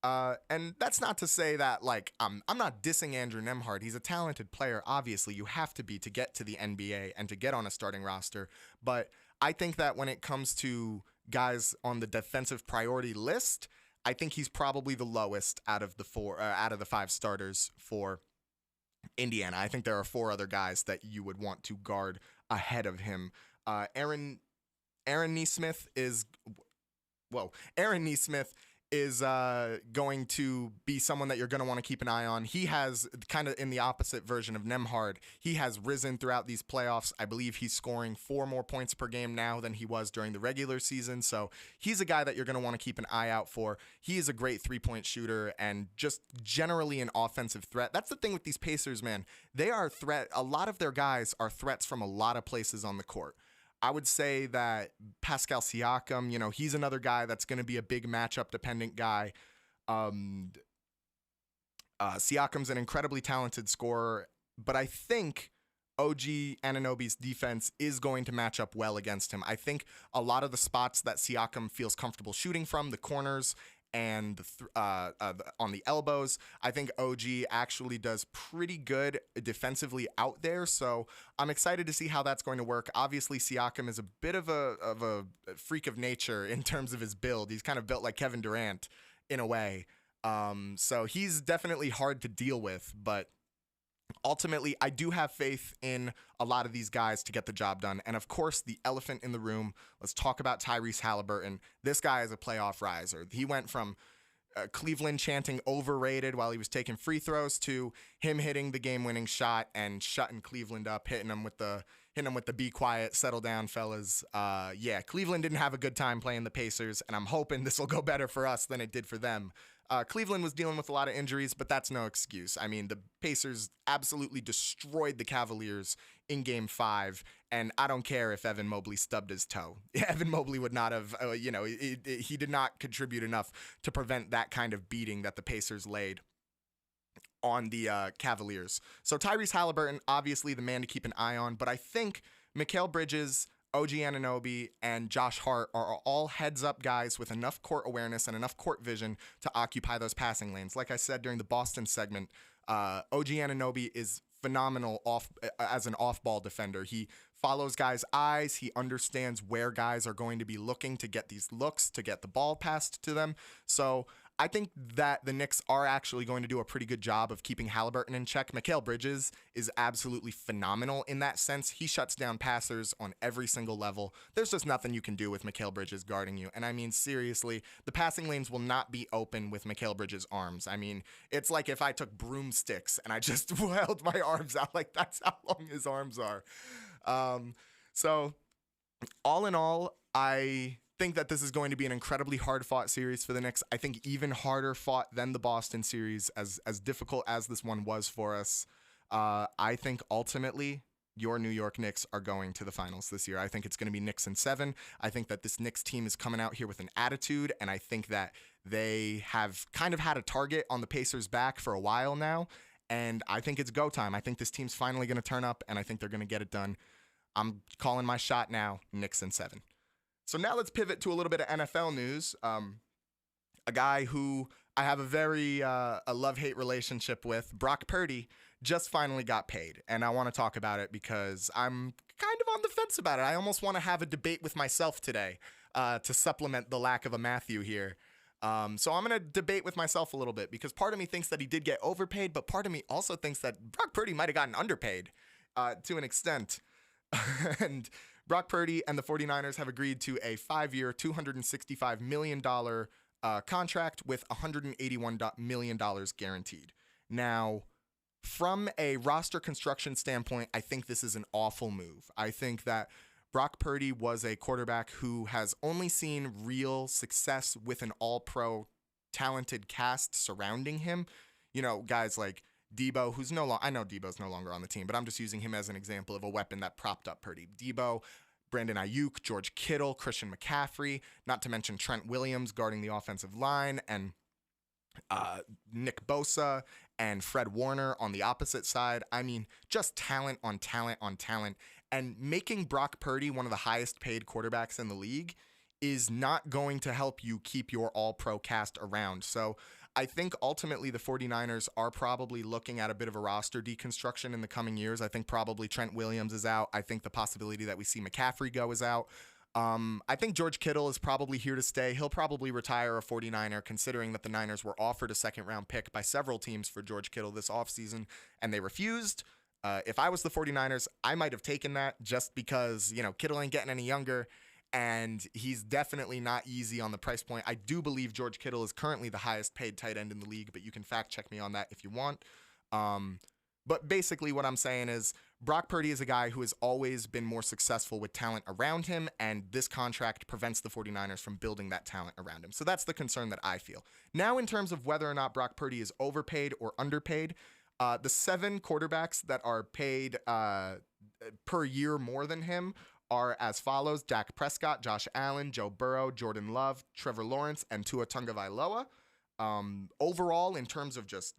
B: And that's not to say that, like, I'm not dissing Andrew Nembhard. He's a talented player. Obviously, you have to be to get to the NBA and to get on a starting roster. But I think that when it comes to guys on the defensive priority list, I think he's probably the lowest out of the five starters for Indiana. I think there are four other guys that you would want to guard ahead of him. Aaron Nesmith is going to be someone that you're going to want to keep an eye on. He has kind of in the opposite version of Nembhard. He has risen throughout these playoffs. I believe he's scoring 4 more points per game now than he was during the regular season. So he's a guy that you're going to want to keep an eye out for. He is a great 3-point shooter and just generally an offensive threat. That's the thing with these Pacers, man. They are a lot of their guys are threats from a lot of places on the court. I would say that Pascal Siakam, you know, he's another guy that's going to be a big matchup-dependent guy. Siakam's an incredibly talented scorer, but I think OG Anunoby's defense is going to match up well against him. I think a lot of the spots that Siakam feels comfortable shooting from, the corners and on the elbows, I think OG actually does pretty good defensively out there. So I'm excited to see how that's going to work. Obviously, Siakam is a bit of a freak of nature in terms of his build. He's kind of built like Kevin Durant in a way. So he's definitely hard to deal with, but ultimately, I do have faith in a lot of these guys to get the job done. And of course, the elephant in the room, let's talk about Tyrese Halliburton. This guy is a playoff riser. He went from Cleveland chanting overrated while he was taking free throws to him hitting the game-winning shot and shutting Cleveland up, hitting them with the be quiet, settle down, fellas. Cleveland didn't have a good time playing the Pacers, and I'm hoping this will go better for us than it did for them. Cleveland was dealing with a lot of injuries, but that's no excuse. I mean, the Pacers absolutely destroyed the Cavaliers in Game 5, and I don't care if Evan Mobley stubbed his toe. Evan Mobley would not have, he did not contribute enough to prevent that kind of beating that the Pacers laid on the Cavaliers. So Tyrese Halliburton, obviously the man to keep an eye on, but I think Mikal Bridges, OG Anunoby, and Josh Hart are all heads-up guys with enough court awareness and enough court vision to occupy those passing lanes. Like I said during the Boston segment, OG Anunoby is phenomenal as an off-ball defender. He follows guys' eyes. He understands where guys are going to be looking to get these looks, to get the ball passed to them. So I think that the Knicks are actually going to do a pretty good job of keeping Halliburton in check. Mikal Bridges is absolutely phenomenal in that sense. He shuts down passers on every single level. There's just nothing you can do with Mikal Bridges guarding you. And I mean, seriously, the passing lanes will not be open with Mikal Bridges' arms. I mean, it's like if I took broomsticks and I just held my arms out, like that's how long his arms are. So all in all, I think that this is going to be an incredibly hard-fought series for the Knicks. I think even harder fought than the Boston series, as difficult as this one was for us. I think ultimately your New York Knicks are going to the finals this year. I think it's going to be Knicks in 7. I think that this Knicks team is coming out here with an attitude, and I think that they have kind of had a target on the Pacers' back for a while now, and I think it's go time. I think this team's finally going to turn up, and I think they're going to get it done. I'm calling my shot now, Knicks in 7. So now let's pivot to a little bit of NFL news. A guy who I have a very a love-hate relationship with, Brock Purdy, just finally got paid. And I want to talk about it because I'm kind of on the fence about it. I almost want to have a debate with myself today to supplement the lack of a Matthew here. So I'm going to debate with myself a little bit because part of me thinks that he did get overpaid, but part of me also thinks that Brock Purdy might have gotten underpaid to an extent. And Brock Purdy and the 49ers have agreed to a 5-year, $265 million contract with $181 million guaranteed. Now, from a roster construction standpoint, I think this is an awful move. I think that Brock Purdy was a quarterback who has only seen real success with an all-pro talented cast surrounding him. You know, guys like Debo, who's no longer, I know Debo's no longer on the team, but I'm just using him as an example of a weapon that propped up Purdy. Debo, Brandon Ayuk, George Kittle, Christian McCaffrey, not to mention Trent Williams guarding the offensive line, and Nick Bosa and Fred Warner on the opposite side. I mean, just talent on talent on talent. And making Brock Purdy one of the highest paid quarterbacks in the league is not going to help you keep your all-pro cast around. So I think ultimately the 49ers are probably looking at a bit of a roster deconstruction in the coming years. I think probably Trent Williams is out. I think the possibility that we see McCaffrey go is out. I think George Kittle is probably here to stay. He'll probably retire a 49er, considering that the Niners were offered a second-round pick by several teams for George Kittle this offseason, and they refused. If I was the 49ers, I might have taken that just because, you know, Kittle ain't getting any younger, and he's definitely not easy on the price point. I do believe George Kittle is currently the highest paid tight end in the league, but you can fact check me on that if you want. But basically what I'm saying is Brock Purdy is a guy who has always been more successful with talent around him, and this contract prevents the 49ers from building that talent around him. So that's the concern that I feel. Now, in terms of whether or not Brock Purdy is overpaid or underpaid, the 7 quarterbacks that are paid per year more than him are as follows: Dak Prescott, Josh Allen, Joe Burrow, Jordan Love, Trevor Lawrence, and Tua Tagovailoa. Overall, in terms of just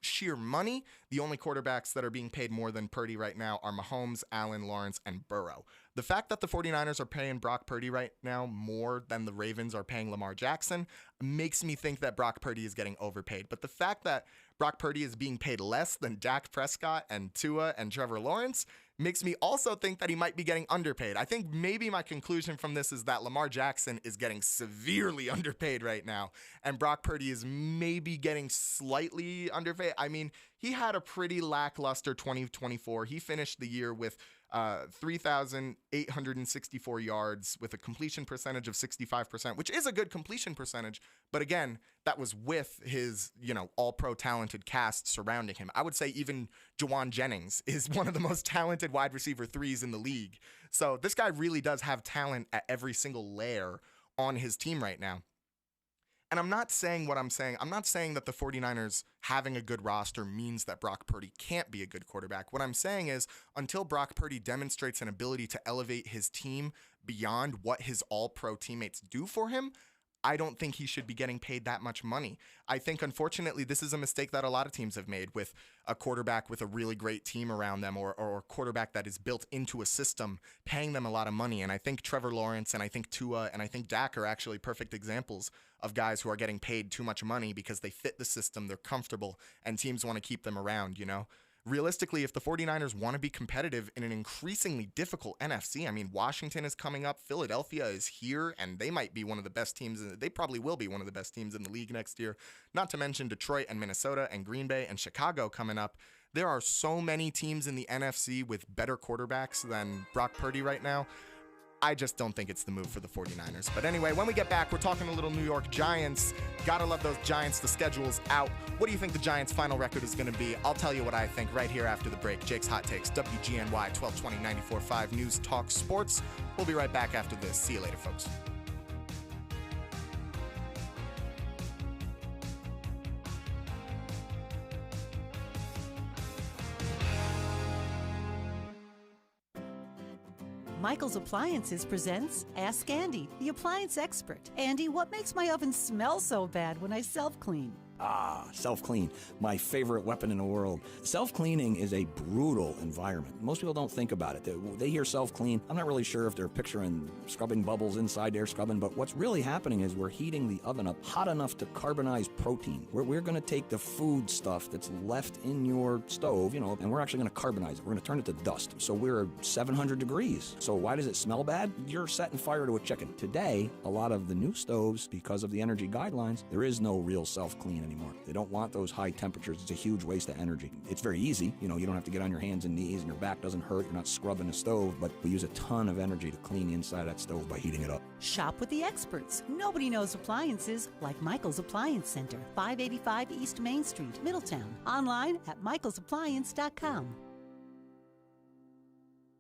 B: sheer money, the only quarterbacks that are being paid more than Purdy right now are Mahomes, Allen, Lawrence, and Burrow. The fact that the 49ers are paying Brock Purdy right now more than the Ravens are paying Lamar Jackson makes me think that Brock Purdy is getting overpaid. But the fact that Brock Purdy is being paid less than Dak Prescott and Tua and Trevor Lawrence makes me also think that he might be getting underpaid. I think maybe my conclusion from this is that Lamar Jackson is getting severely underpaid right now, and Brock Purdy is maybe getting slightly underpaid. I mean, he had a pretty lackluster 2024. He finished the year with 3,864 yards with a completion percentage of 65%, which is a good completion percentage. But again, that was with his, all-pro talented cast surrounding him. I would say even Jawan Jennings is one of the most talented wide receiver threes in the league. So this guy really does have talent at every single layer on his team right now. And I'm not saying what I'm saying. I'm not saying that the 49ers having a good roster means that Brock Purdy can't be a good quarterback. What I'm saying is until Brock Purdy demonstrates an ability to elevate his team beyond what his all-pro teammates do for him, I don't think he should be getting paid that much money. I think, unfortunately, this is a mistake that a lot of teams have made with a quarterback with a really great team around them or a quarterback that is built into a system, paying them a lot of money. And I think Trevor Lawrence and I think Tua and I think Dak are actually perfect examples of guys who are getting paid too much money because they fit the system, they're comfortable, and teams want to keep them around, realistically, if the 49ers want to be competitive in an increasingly difficult NFC, I mean, Washington is coming up, Philadelphia is here, and they might be one of the best teams. They probably will be one of the best teams in the league next year. Not to mention Detroit and Minnesota and Green Bay and Chicago coming up. There are so many teams in the NFC with better quarterbacks than Brock Purdy right now. I just don't think it's the move for the 49ers. But anyway, when we get back, we're talking a little New York Giants. Gotta love those Giants. The schedule's out. What do you think the Giants' final record is going to be? I'll tell you what I think right here after the break. Jake's Hot Takes, WGNY 1220 94.5 News Talk Sports. We'll be right back after this. See you later, folks.
E: Michael's Appliances presents Ask Andy, the appliance expert. Andy, what makes my oven smell so bad when I self-clean?
F: Self-clean, my favorite weapon in the world. Self-cleaning is a brutal environment. Most people don't think about it. They hear self-clean. I'm not really sure if they're picturing scrubbing bubbles inside there, scrubbing, but what's really happening is we're heating the oven up hot enough to carbonize protein. We're going to take the food stuff that's left in your stove, and we're actually going to carbonize it. We're going to turn it to dust. So we're 700 degrees. So why does it smell bad? You're setting fire to a chicken. Today, a lot of the new stoves, because of the energy guidelines, there is no real self-clean anymore. They don't want those high temperatures. It's a huge waste of energy. It's very easy. You don't have to get on your hands and knees and your back doesn't hurt. You're not scrubbing the stove, but we use a ton of energy to clean the inside of that stove by heating it up.
E: Shop with the experts. Nobody knows appliances like Michael's Appliance Center, 585 East Main Street, Middletown. Online at michaelsappliance.com.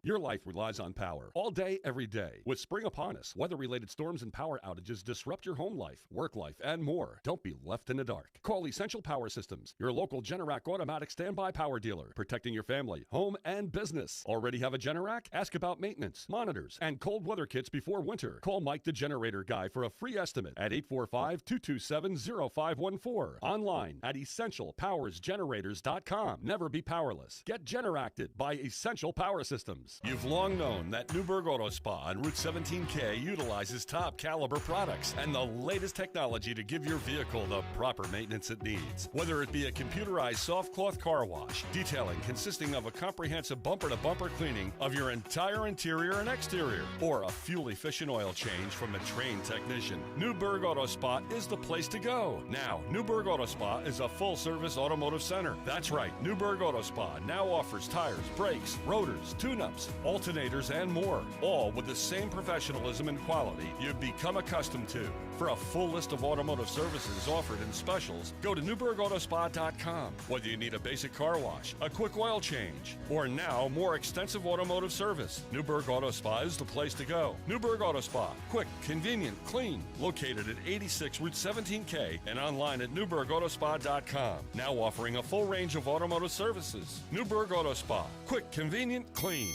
D: Your life relies on power all day, every day. With spring upon us, weather-related storms and power outages disrupt your home life, work life, and more. Don't be left in the dark. Call Essential Power Systems, your local Generac automatic standby power dealer, protecting your family, home, and business. Already have a Generac? Ask about maintenance, monitors, and cold weather kits before winter. Call Mike the Generator Guy for a free estimate at 845-227-0514. Online at EssentialPowersGenerators.com. Never be powerless. Get Generacted by Essential Power Systems. You've long known that Newburgh Auto Spa on Route 17K utilizes top caliber products and the latest technology to give your vehicle the proper maintenance it needs. Whether it be a computerized soft cloth car wash, detailing consisting of a comprehensive bumper-to-bumper cleaning of your entire interior and exterior, or a fuel-efficient oil change from a trained technician, Newburgh Auto Spa is the place to go. Now, Newburgh Auto Spa is a full-service automotive center. That's right, Newburgh Auto Spa now offers tires, brakes, rotors, tune-ups, alternators, and more, all with the same professionalism and quality you've become accustomed to. For a full list of automotive services offered in specials, go to NewburghAutoSpa.com. Whether you need a basic car wash, a quick oil change, or now more extensive automotive service, Newburgh Auto Spa is the place to go. Newburgh Auto Spa, quick, convenient, clean, located at 86 Route 17K and online at NewburghAutoSpa.com. Now offering a full range of automotive services. Newburgh Auto Spa, quick, convenient, clean.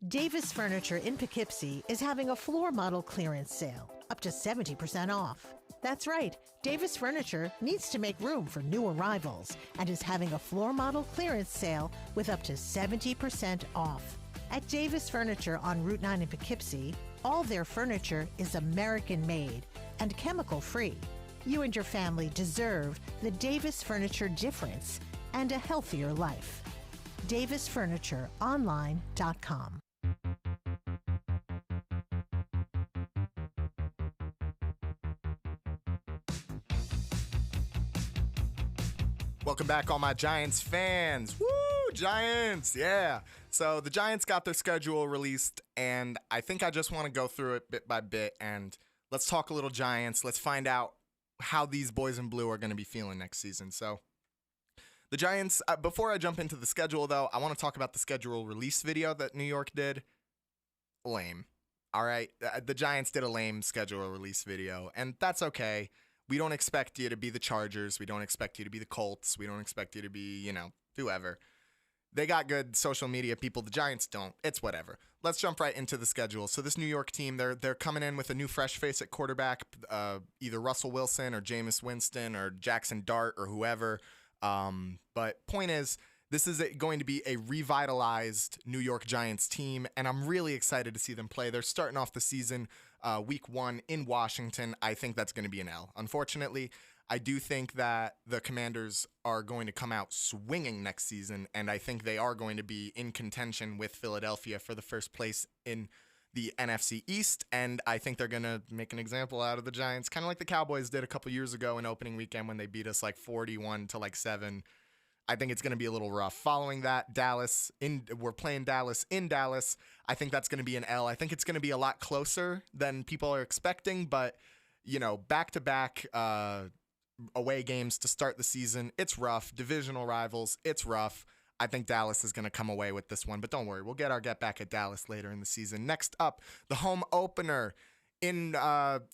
K: Davis Furniture in Poughkeepsie is having a floor model clearance sale, up to 70% off. That's right, Davis Furniture needs to make room for new arrivals and is having a floor model clearance sale with up to 70% off. At Davis Furniture on Route 9 in Poughkeepsie, all their furniture is American-made and chemical-free. You and your family deserve the Davis Furniture difference and a healthier life. DavisFurnitureOnline.com.
B: Welcome back, all my Giants fans. Woo, Giants, yeah. So the Giants got their schedule released, and I think I just want to go through it bit by bit, and let's talk a little Giants. Let's find out how these boys in blue are going to be feeling next season. So the Giants, before I jump into the schedule, though, I want to talk about the schedule release video that New York did. Lame. All right, the Giants did a lame schedule release video, and that's okay. We don't expect you to be the Chargers. We don't expect you to be the Colts. We don't expect you to be, whoever. They got good social media people. The Giants don't. It's whatever. Let's jump right into the schedule. So this New York team, they're coming in with a new fresh face at quarterback, either Russell Wilson or Jameis Winston or Jackson Dart or whoever. But point is, this is going to be a revitalized New York Giants team, and I'm really excited to see them play. They're starting off the season week 1 in Washington. I think that's going to be an L, unfortunately. I do think that the Commanders are going to come out swinging next season, and I think they are going to be in contention with Philadelphia for the first place in the NFC East, and I think they're going to make an example out of the Giants, kind of like the Cowboys did a couple years ago in opening weekend when they beat us like 41-7. I think it's going to be a little rough. Following that, we're playing Dallas in Dallas. I think that's going to be an L. I think it's going to be a lot closer than people are expecting, but back-to-back away games to start the season, it's rough. Divisional rivals, it's rough. I think Dallas is going to come away with this one, but don't worry. We'll get our get back at Dallas later in the season. Next up, the home opener in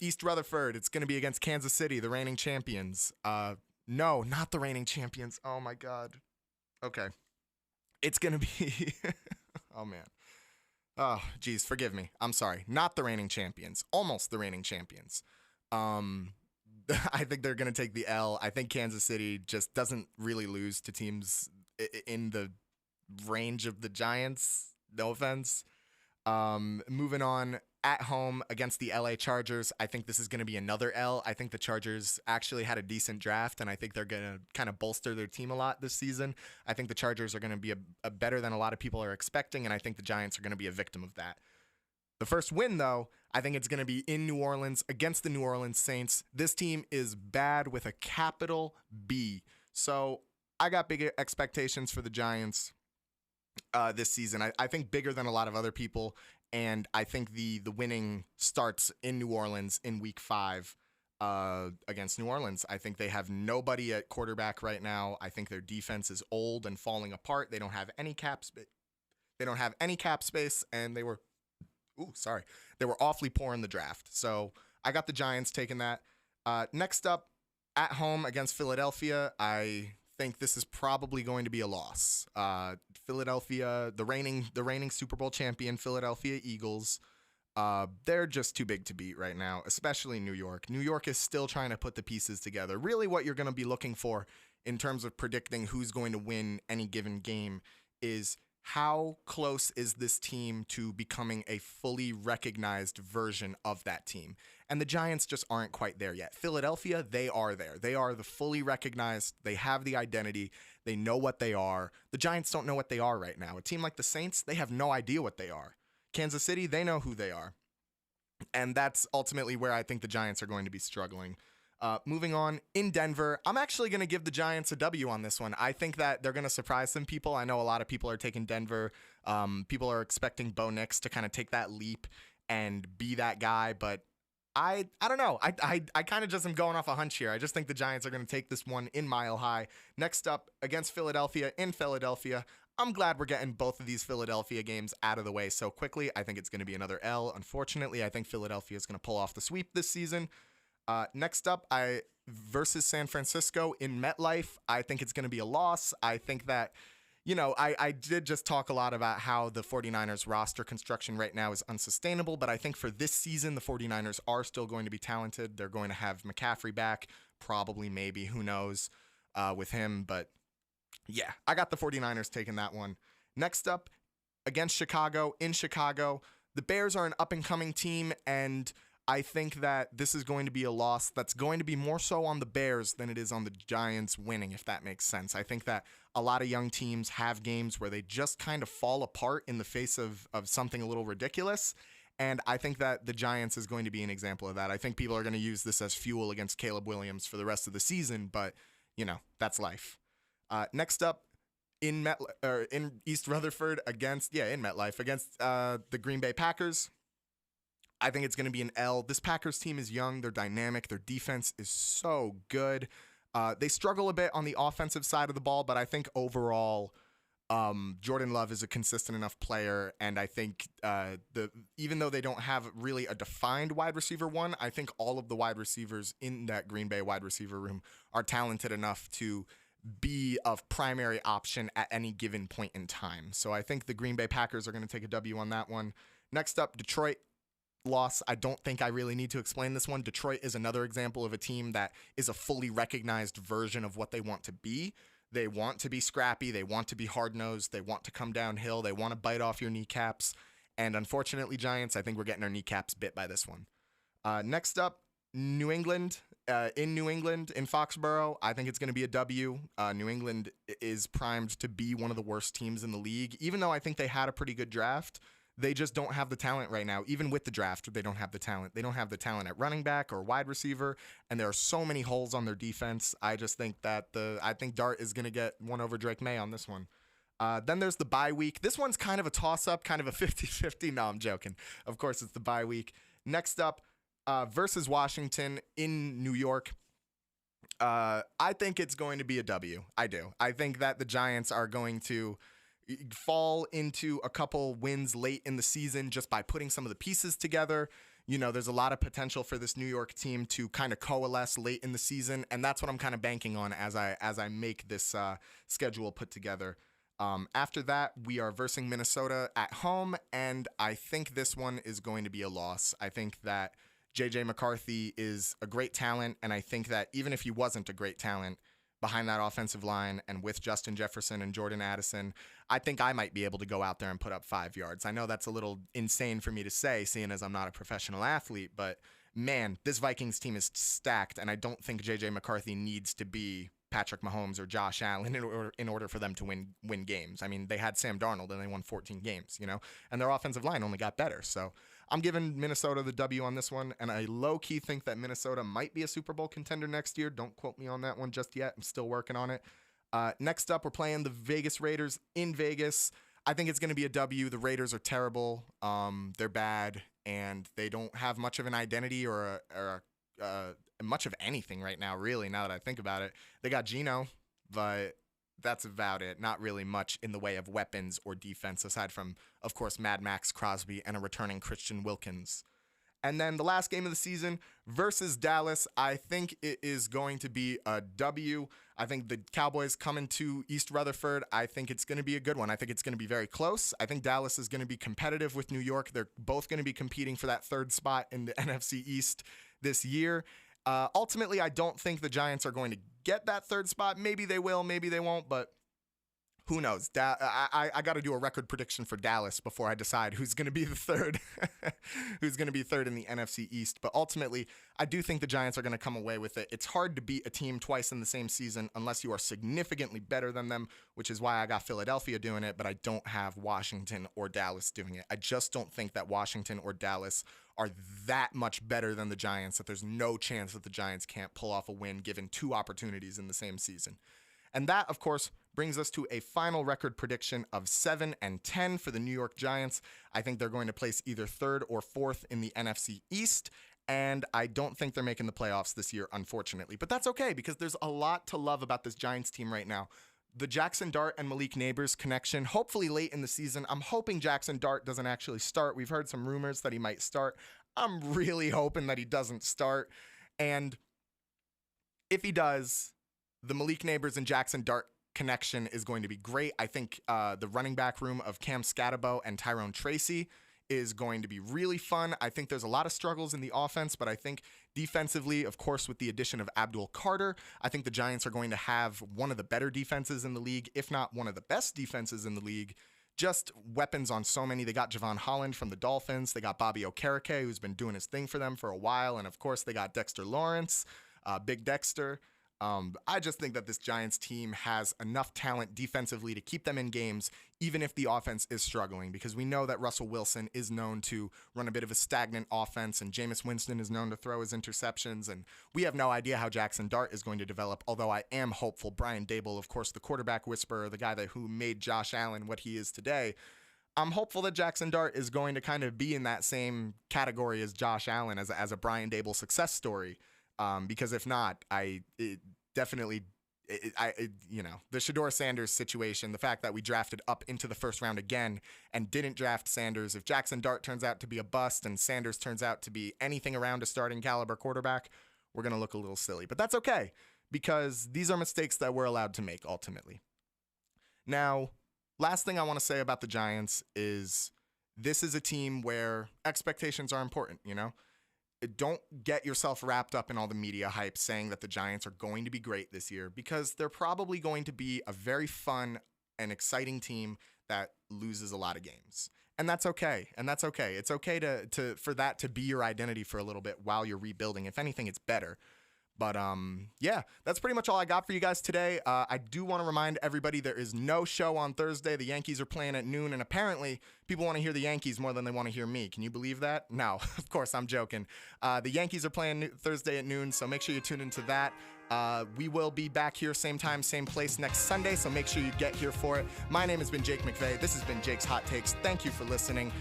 B: East Rutherford. It's going to be against Kansas City, the reigning champions. No, not the reigning champions. Oh, my God. Okay. It's going to be... oh, man. Oh, geez, forgive me. I'm sorry. Not the reigning champions. Almost the reigning champions. I think they're going to take the L. I think Kansas City just doesn't really lose to teams in the range of the Giants. No offense. Moving on, at home against the LA Chargers, I think this is going to be another L. I think the Chargers actually had a decent draft, and I think they're going to kind of bolster their team a lot this season. I think the Chargers are going to be a better than a lot of people are expecting, and I think the Giants are going to be a victim of that. The first win, though, I think it's going to be in New Orleans against the New Orleans Saints. This team is bad with a capital B. So I got big expectations for the Giants this season. I think bigger than a lot of other people, and I think the winning starts in New Orleans in Week 5 against New Orleans. I think they have nobody at quarterback right now. I think their defense is old and falling apart. They don't have any cap space. And they were awfully poor in the draft. So I got the Giants taking that. Next up, at home against Philadelphia, I think this is probably going to be a loss. Philadelphia, the reigning Super Bowl champion, Philadelphia Eagles, they're just too big to beat right now, especially New York. New York is still trying to put the pieces together. Really what you're going to be looking for in terms of predicting who's going to win any given game is how close is this team to becoming a fully recognized version of that team? And the Giants just aren't quite there yet. Philadelphia, they are there. They are the fully recognized. They have the identity. They know what they are. The Giants don't know what they are right now. A team like the Saints, they have no idea what they are. Kansas City, they know who they are. And that's ultimately where I think the Giants are going to be struggling. Moving on, in Denver, I'm actually going to give the Giants a W on this one. I think that they're going to surprise some people. I know a lot of people are taking Denver. People are expecting Bo Nix to kind of take that leap and be that guy, but I don't know. I kind of just am going off a hunch here. I just think the Giants are going to take this one in Mile High. Next up, against Philadelphia, in Philadelphia, I'm glad we're getting both of these Philadelphia games out of the way so quickly. I think it's going to be another L. Unfortunately, I think Philadelphia is going to pull off the sweep this season. Next up, versus San Francisco in MetLife, I think it's going to be a loss. I think that, I did just talk a lot about how the 49ers roster construction right now is unsustainable, but I think for this season, the 49ers are still going to be talented. They're going to have McCaffrey back, probably, maybe, who knows, with him. But yeah, I got the 49ers taking that one. Next up, against Chicago, in Chicago, the Bears are an up-and-coming team, and I think that this is going to be a loss that's going to be more so on the Bears than it is on the Giants winning, if that makes sense. I think that a lot of young teams have games where they just kind of fall apart in the face of something a little ridiculous, and I think that the Giants is going to be an example of that. I think people are going to use this as fuel against Caleb Williams for the rest of the season, but, that's life. Next up, in East Rutherford in MetLife, against the Green Bay Packers, I think it's going to be an L. This Packers team is young. They're dynamic. Their defense is so good. They struggle a bit on the offensive side of the ball, but I think overall, Jordan Love is a consistent enough player, and I think even though they don't have really a defined wide receiver one, I think all of the wide receivers in that Green Bay wide receiver room are talented enough to be a primary option at any given point in time. So I think the Green Bay Packers are going to take a W on that one. Next up, Detroit. Loss. I don't think I really need to explain this one. Detroit is another example of a team that is a fully recognized version of what they want to be. They want to be scrappy. They want to be hard-nosed. They want to come downhill. They want to bite off your kneecaps. And unfortunately, Giants, I think we're getting our kneecaps bit by this one. Next up, New England. in New England, in Foxborough. I think it's going to be a W. New England is primed to be one of the worst teams in the league, even though I think they had a pretty good draft. They just don't have the talent right now. Even with the draft, they don't have the talent. They don't have the talent at running back or wide receiver, and there are so many holes on their defense. I just think that I think Dart is going to get one over Drake May on this one. Then there's the bye week. This one's kind of a toss-up, kind of a 50-50. No, I'm joking. Of course, it's the bye week. Next up, versus Washington in New York. I think it's going to be a W. I do. I think that the Giants are going to fall into a couple wins late in the season just by putting some of the pieces together. You know, there's a lot of potential for this New York team to kind of coalesce late in the season, and that's what I'm kind of banking on as I make this schedule put together. After that, we are versing Minnesota at home, and I think this one is going to be a loss. I think that J.J. McCarthy is a great talent, and I think that even if he wasn't a great talent behind that offensive line and with Justin Jefferson and Jordan Addison, I think I might be able to go out there and put up 5 yards. I know that's a little insane for me to say, seeing as I'm not a professional athlete, but man, this Vikings team is stacked, and I don't think J.J. McCarthy needs to be Patrick Mahomes or Josh Allen in order for them to win games. I mean, they had Sam Darnold, and they won 14 games, you know, and their offensive line only got better. So I'm giving Minnesota the W on this one, and I low-key think that Minnesota might be a Super Bowl contender next year. Don't quote me on that one just yet. I'm still working on it. Next up, we're playing the Vegas Raiders in Vegas. I think it's going to be a W. The Raiders are terrible. They're bad, and they don't have much of an identity or much of anything right now, really, now that I think about it. They got Geno, but that's about it. Not really much in the way of weapons or defense, aside from, of course, Mad Max Crosby and a returning Christian Wilkins. And then the last game of the season versus Dallas, I think it is going to be a W. I think the Cowboys coming to East Rutherford, I think it's going to be a good one. I think it's going to be very close. I think Dallas is going to be competitive with New York. They're both going to be competing for that third spot in the NFC East this year. Ultimately, I don't think the Giants are going to get that third spot. Maybe they will, maybe they won't, but who knows? I got to do a record prediction for Dallas before I decide who's going to be the third, who's going to be third in the NFC East. But ultimately, I do think the Giants are going to come away with it. It's hard to beat a team twice in the same season unless you are significantly better than them, which is why I got Philadelphia doing it, but I don't have Washington or Dallas doing it. I just don't think that Washington or Dallas are that much better than the Giants that there's no chance that the Giants can't pull off a win given 2 opportunities in the same season. And that, of course, brings us to a final record prediction of 7-10 for the New York Giants. I think they're going to place either 3rd or 4th in the NFC East, and I don't think they're making the playoffs this year, unfortunately. But that's okay, because there's a lot to love about this Giants team right now. The Jackson Dart and Malik Neighbors connection, hopefully late in the season. I'm hoping Jackson Dart doesn't actually start. We've heard some rumors that he might start. I'm really hoping that he doesn't start. And if he does, the Malik Neighbors and Jackson Dart connection is going to be great. I think the running back room of Cam Scatabo and Tyrone Tracy is going to be really fun. I think there's a lot of struggles in the offense, but I think defensively, of course, with the addition of Abdul Carter, I think the Giants are going to have one of the better defenses in the league, if not one of the best defenses in the league. Just weapons on so many. They got Javon Holland from the Dolphins. They got Bobby Okereke, who's been doing his thing for them for a while. And, of course, they got Dexter Lawrence, Big Dexter. I just think that this Giants team has enough talent defensively to keep them in games, even if the offense is struggling, because we know that Russell Wilson is known to run a bit of a stagnant offense, and Jameis Winston is known to throw his interceptions, and we have no idea how Jackson Dart is going to develop, although I am hopeful. Brian Dable, of course, the quarterback whisperer, the guy who made Josh Allen what he is today, I'm hopeful that Jackson Dart is going to kind of be in that same category as Josh Allen, as a Brian Dable success story. Because if not, the Shedeur Sanders situation, the fact that we drafted up into the first round again and didn't draft Sanders, if Jackson Dart turns out to be a bust and Sanders turns out to be anything around a starting caliber quarterback, we're going to look a little silly. But that's okay, because these are mistakes that we're allowed to make ultimately. Now, last thing I want to say about the Giants is this is a team where expectations are important, you know? Don't get yourself wrapped up in all the media hype saying that the Giants are going to be great this year, because they're probably going to be a very fun and exciting team that loses a lot of games. And that's okay. It's okay for that to be your identity for a little bit while you're rebuilding. If anything, it's better. But yeah, that's pretty much all I got for you guys today. I do want to remind everybody there is no show on Thursday. The Yankees are playing at noon, and apparently people want to hear the Yankees more than they want to hear me. Can you believe that? No, of course, I'm joking. The Yankees are playing Thursday at noon, so make sure you tune into that. We will be back here same time, same place next Sunday, so make sure you get here for it. My name has been Jake McVey. This has been Jake's Hot Takes. Thank you for listening.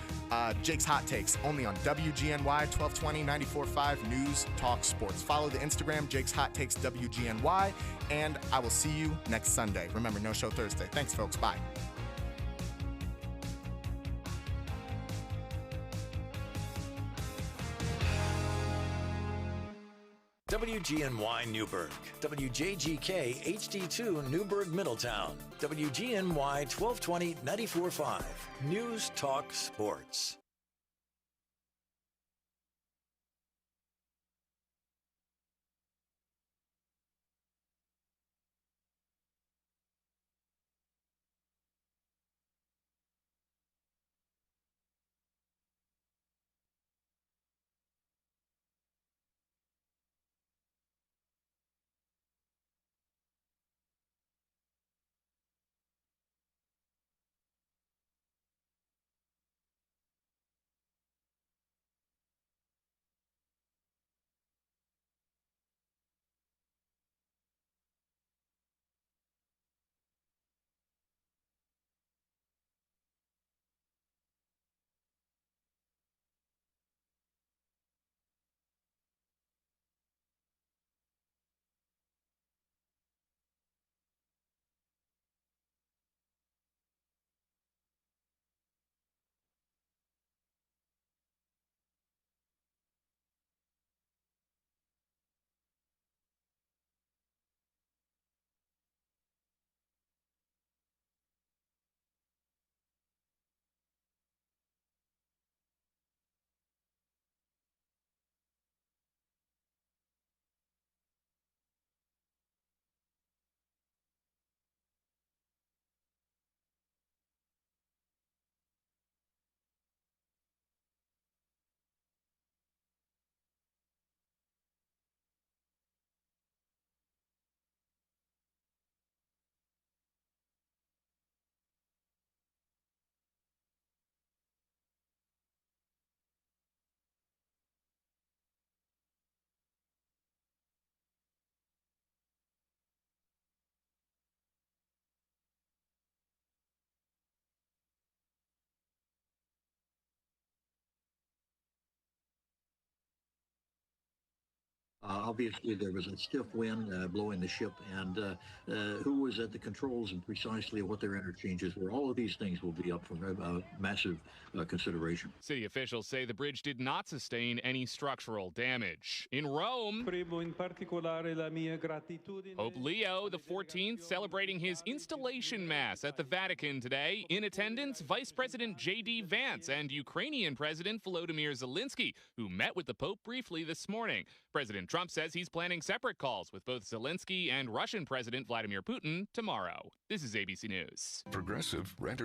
B: Jake's Hot Takes, only on WGNY 1220 94.5 News Talk Sports. Follow the Instagram, Jake's Hot Takes WGNY, and I will see you next Sunday. Remember, no show Thursday. Thanks, folks. Bye.
A: WGNY Newburgh, WJGK HD2 Newburgh Middletown, WGNY 1220 94.5 News Talk Sports.
L: Obviously, there was a stiff wind blowing the ship, and who was at the controls and precisely what their interchanges were. All of these things will be up for massive consideration.
M: City officials say the bridge did not sustain any structural damage. In Rome, Pope Leo XIV celebrating his installation mass at the Vatican today. In attendance, Vice President J.D. Vance and Ukrainian President Volodymyr Zelensky, who met with the Pope briefly this morning. President Trump says he's planning separate calls with both Zelensky and Russian President Vladimir Putin tomorrow. This is ABC News.
N: Progressive Renter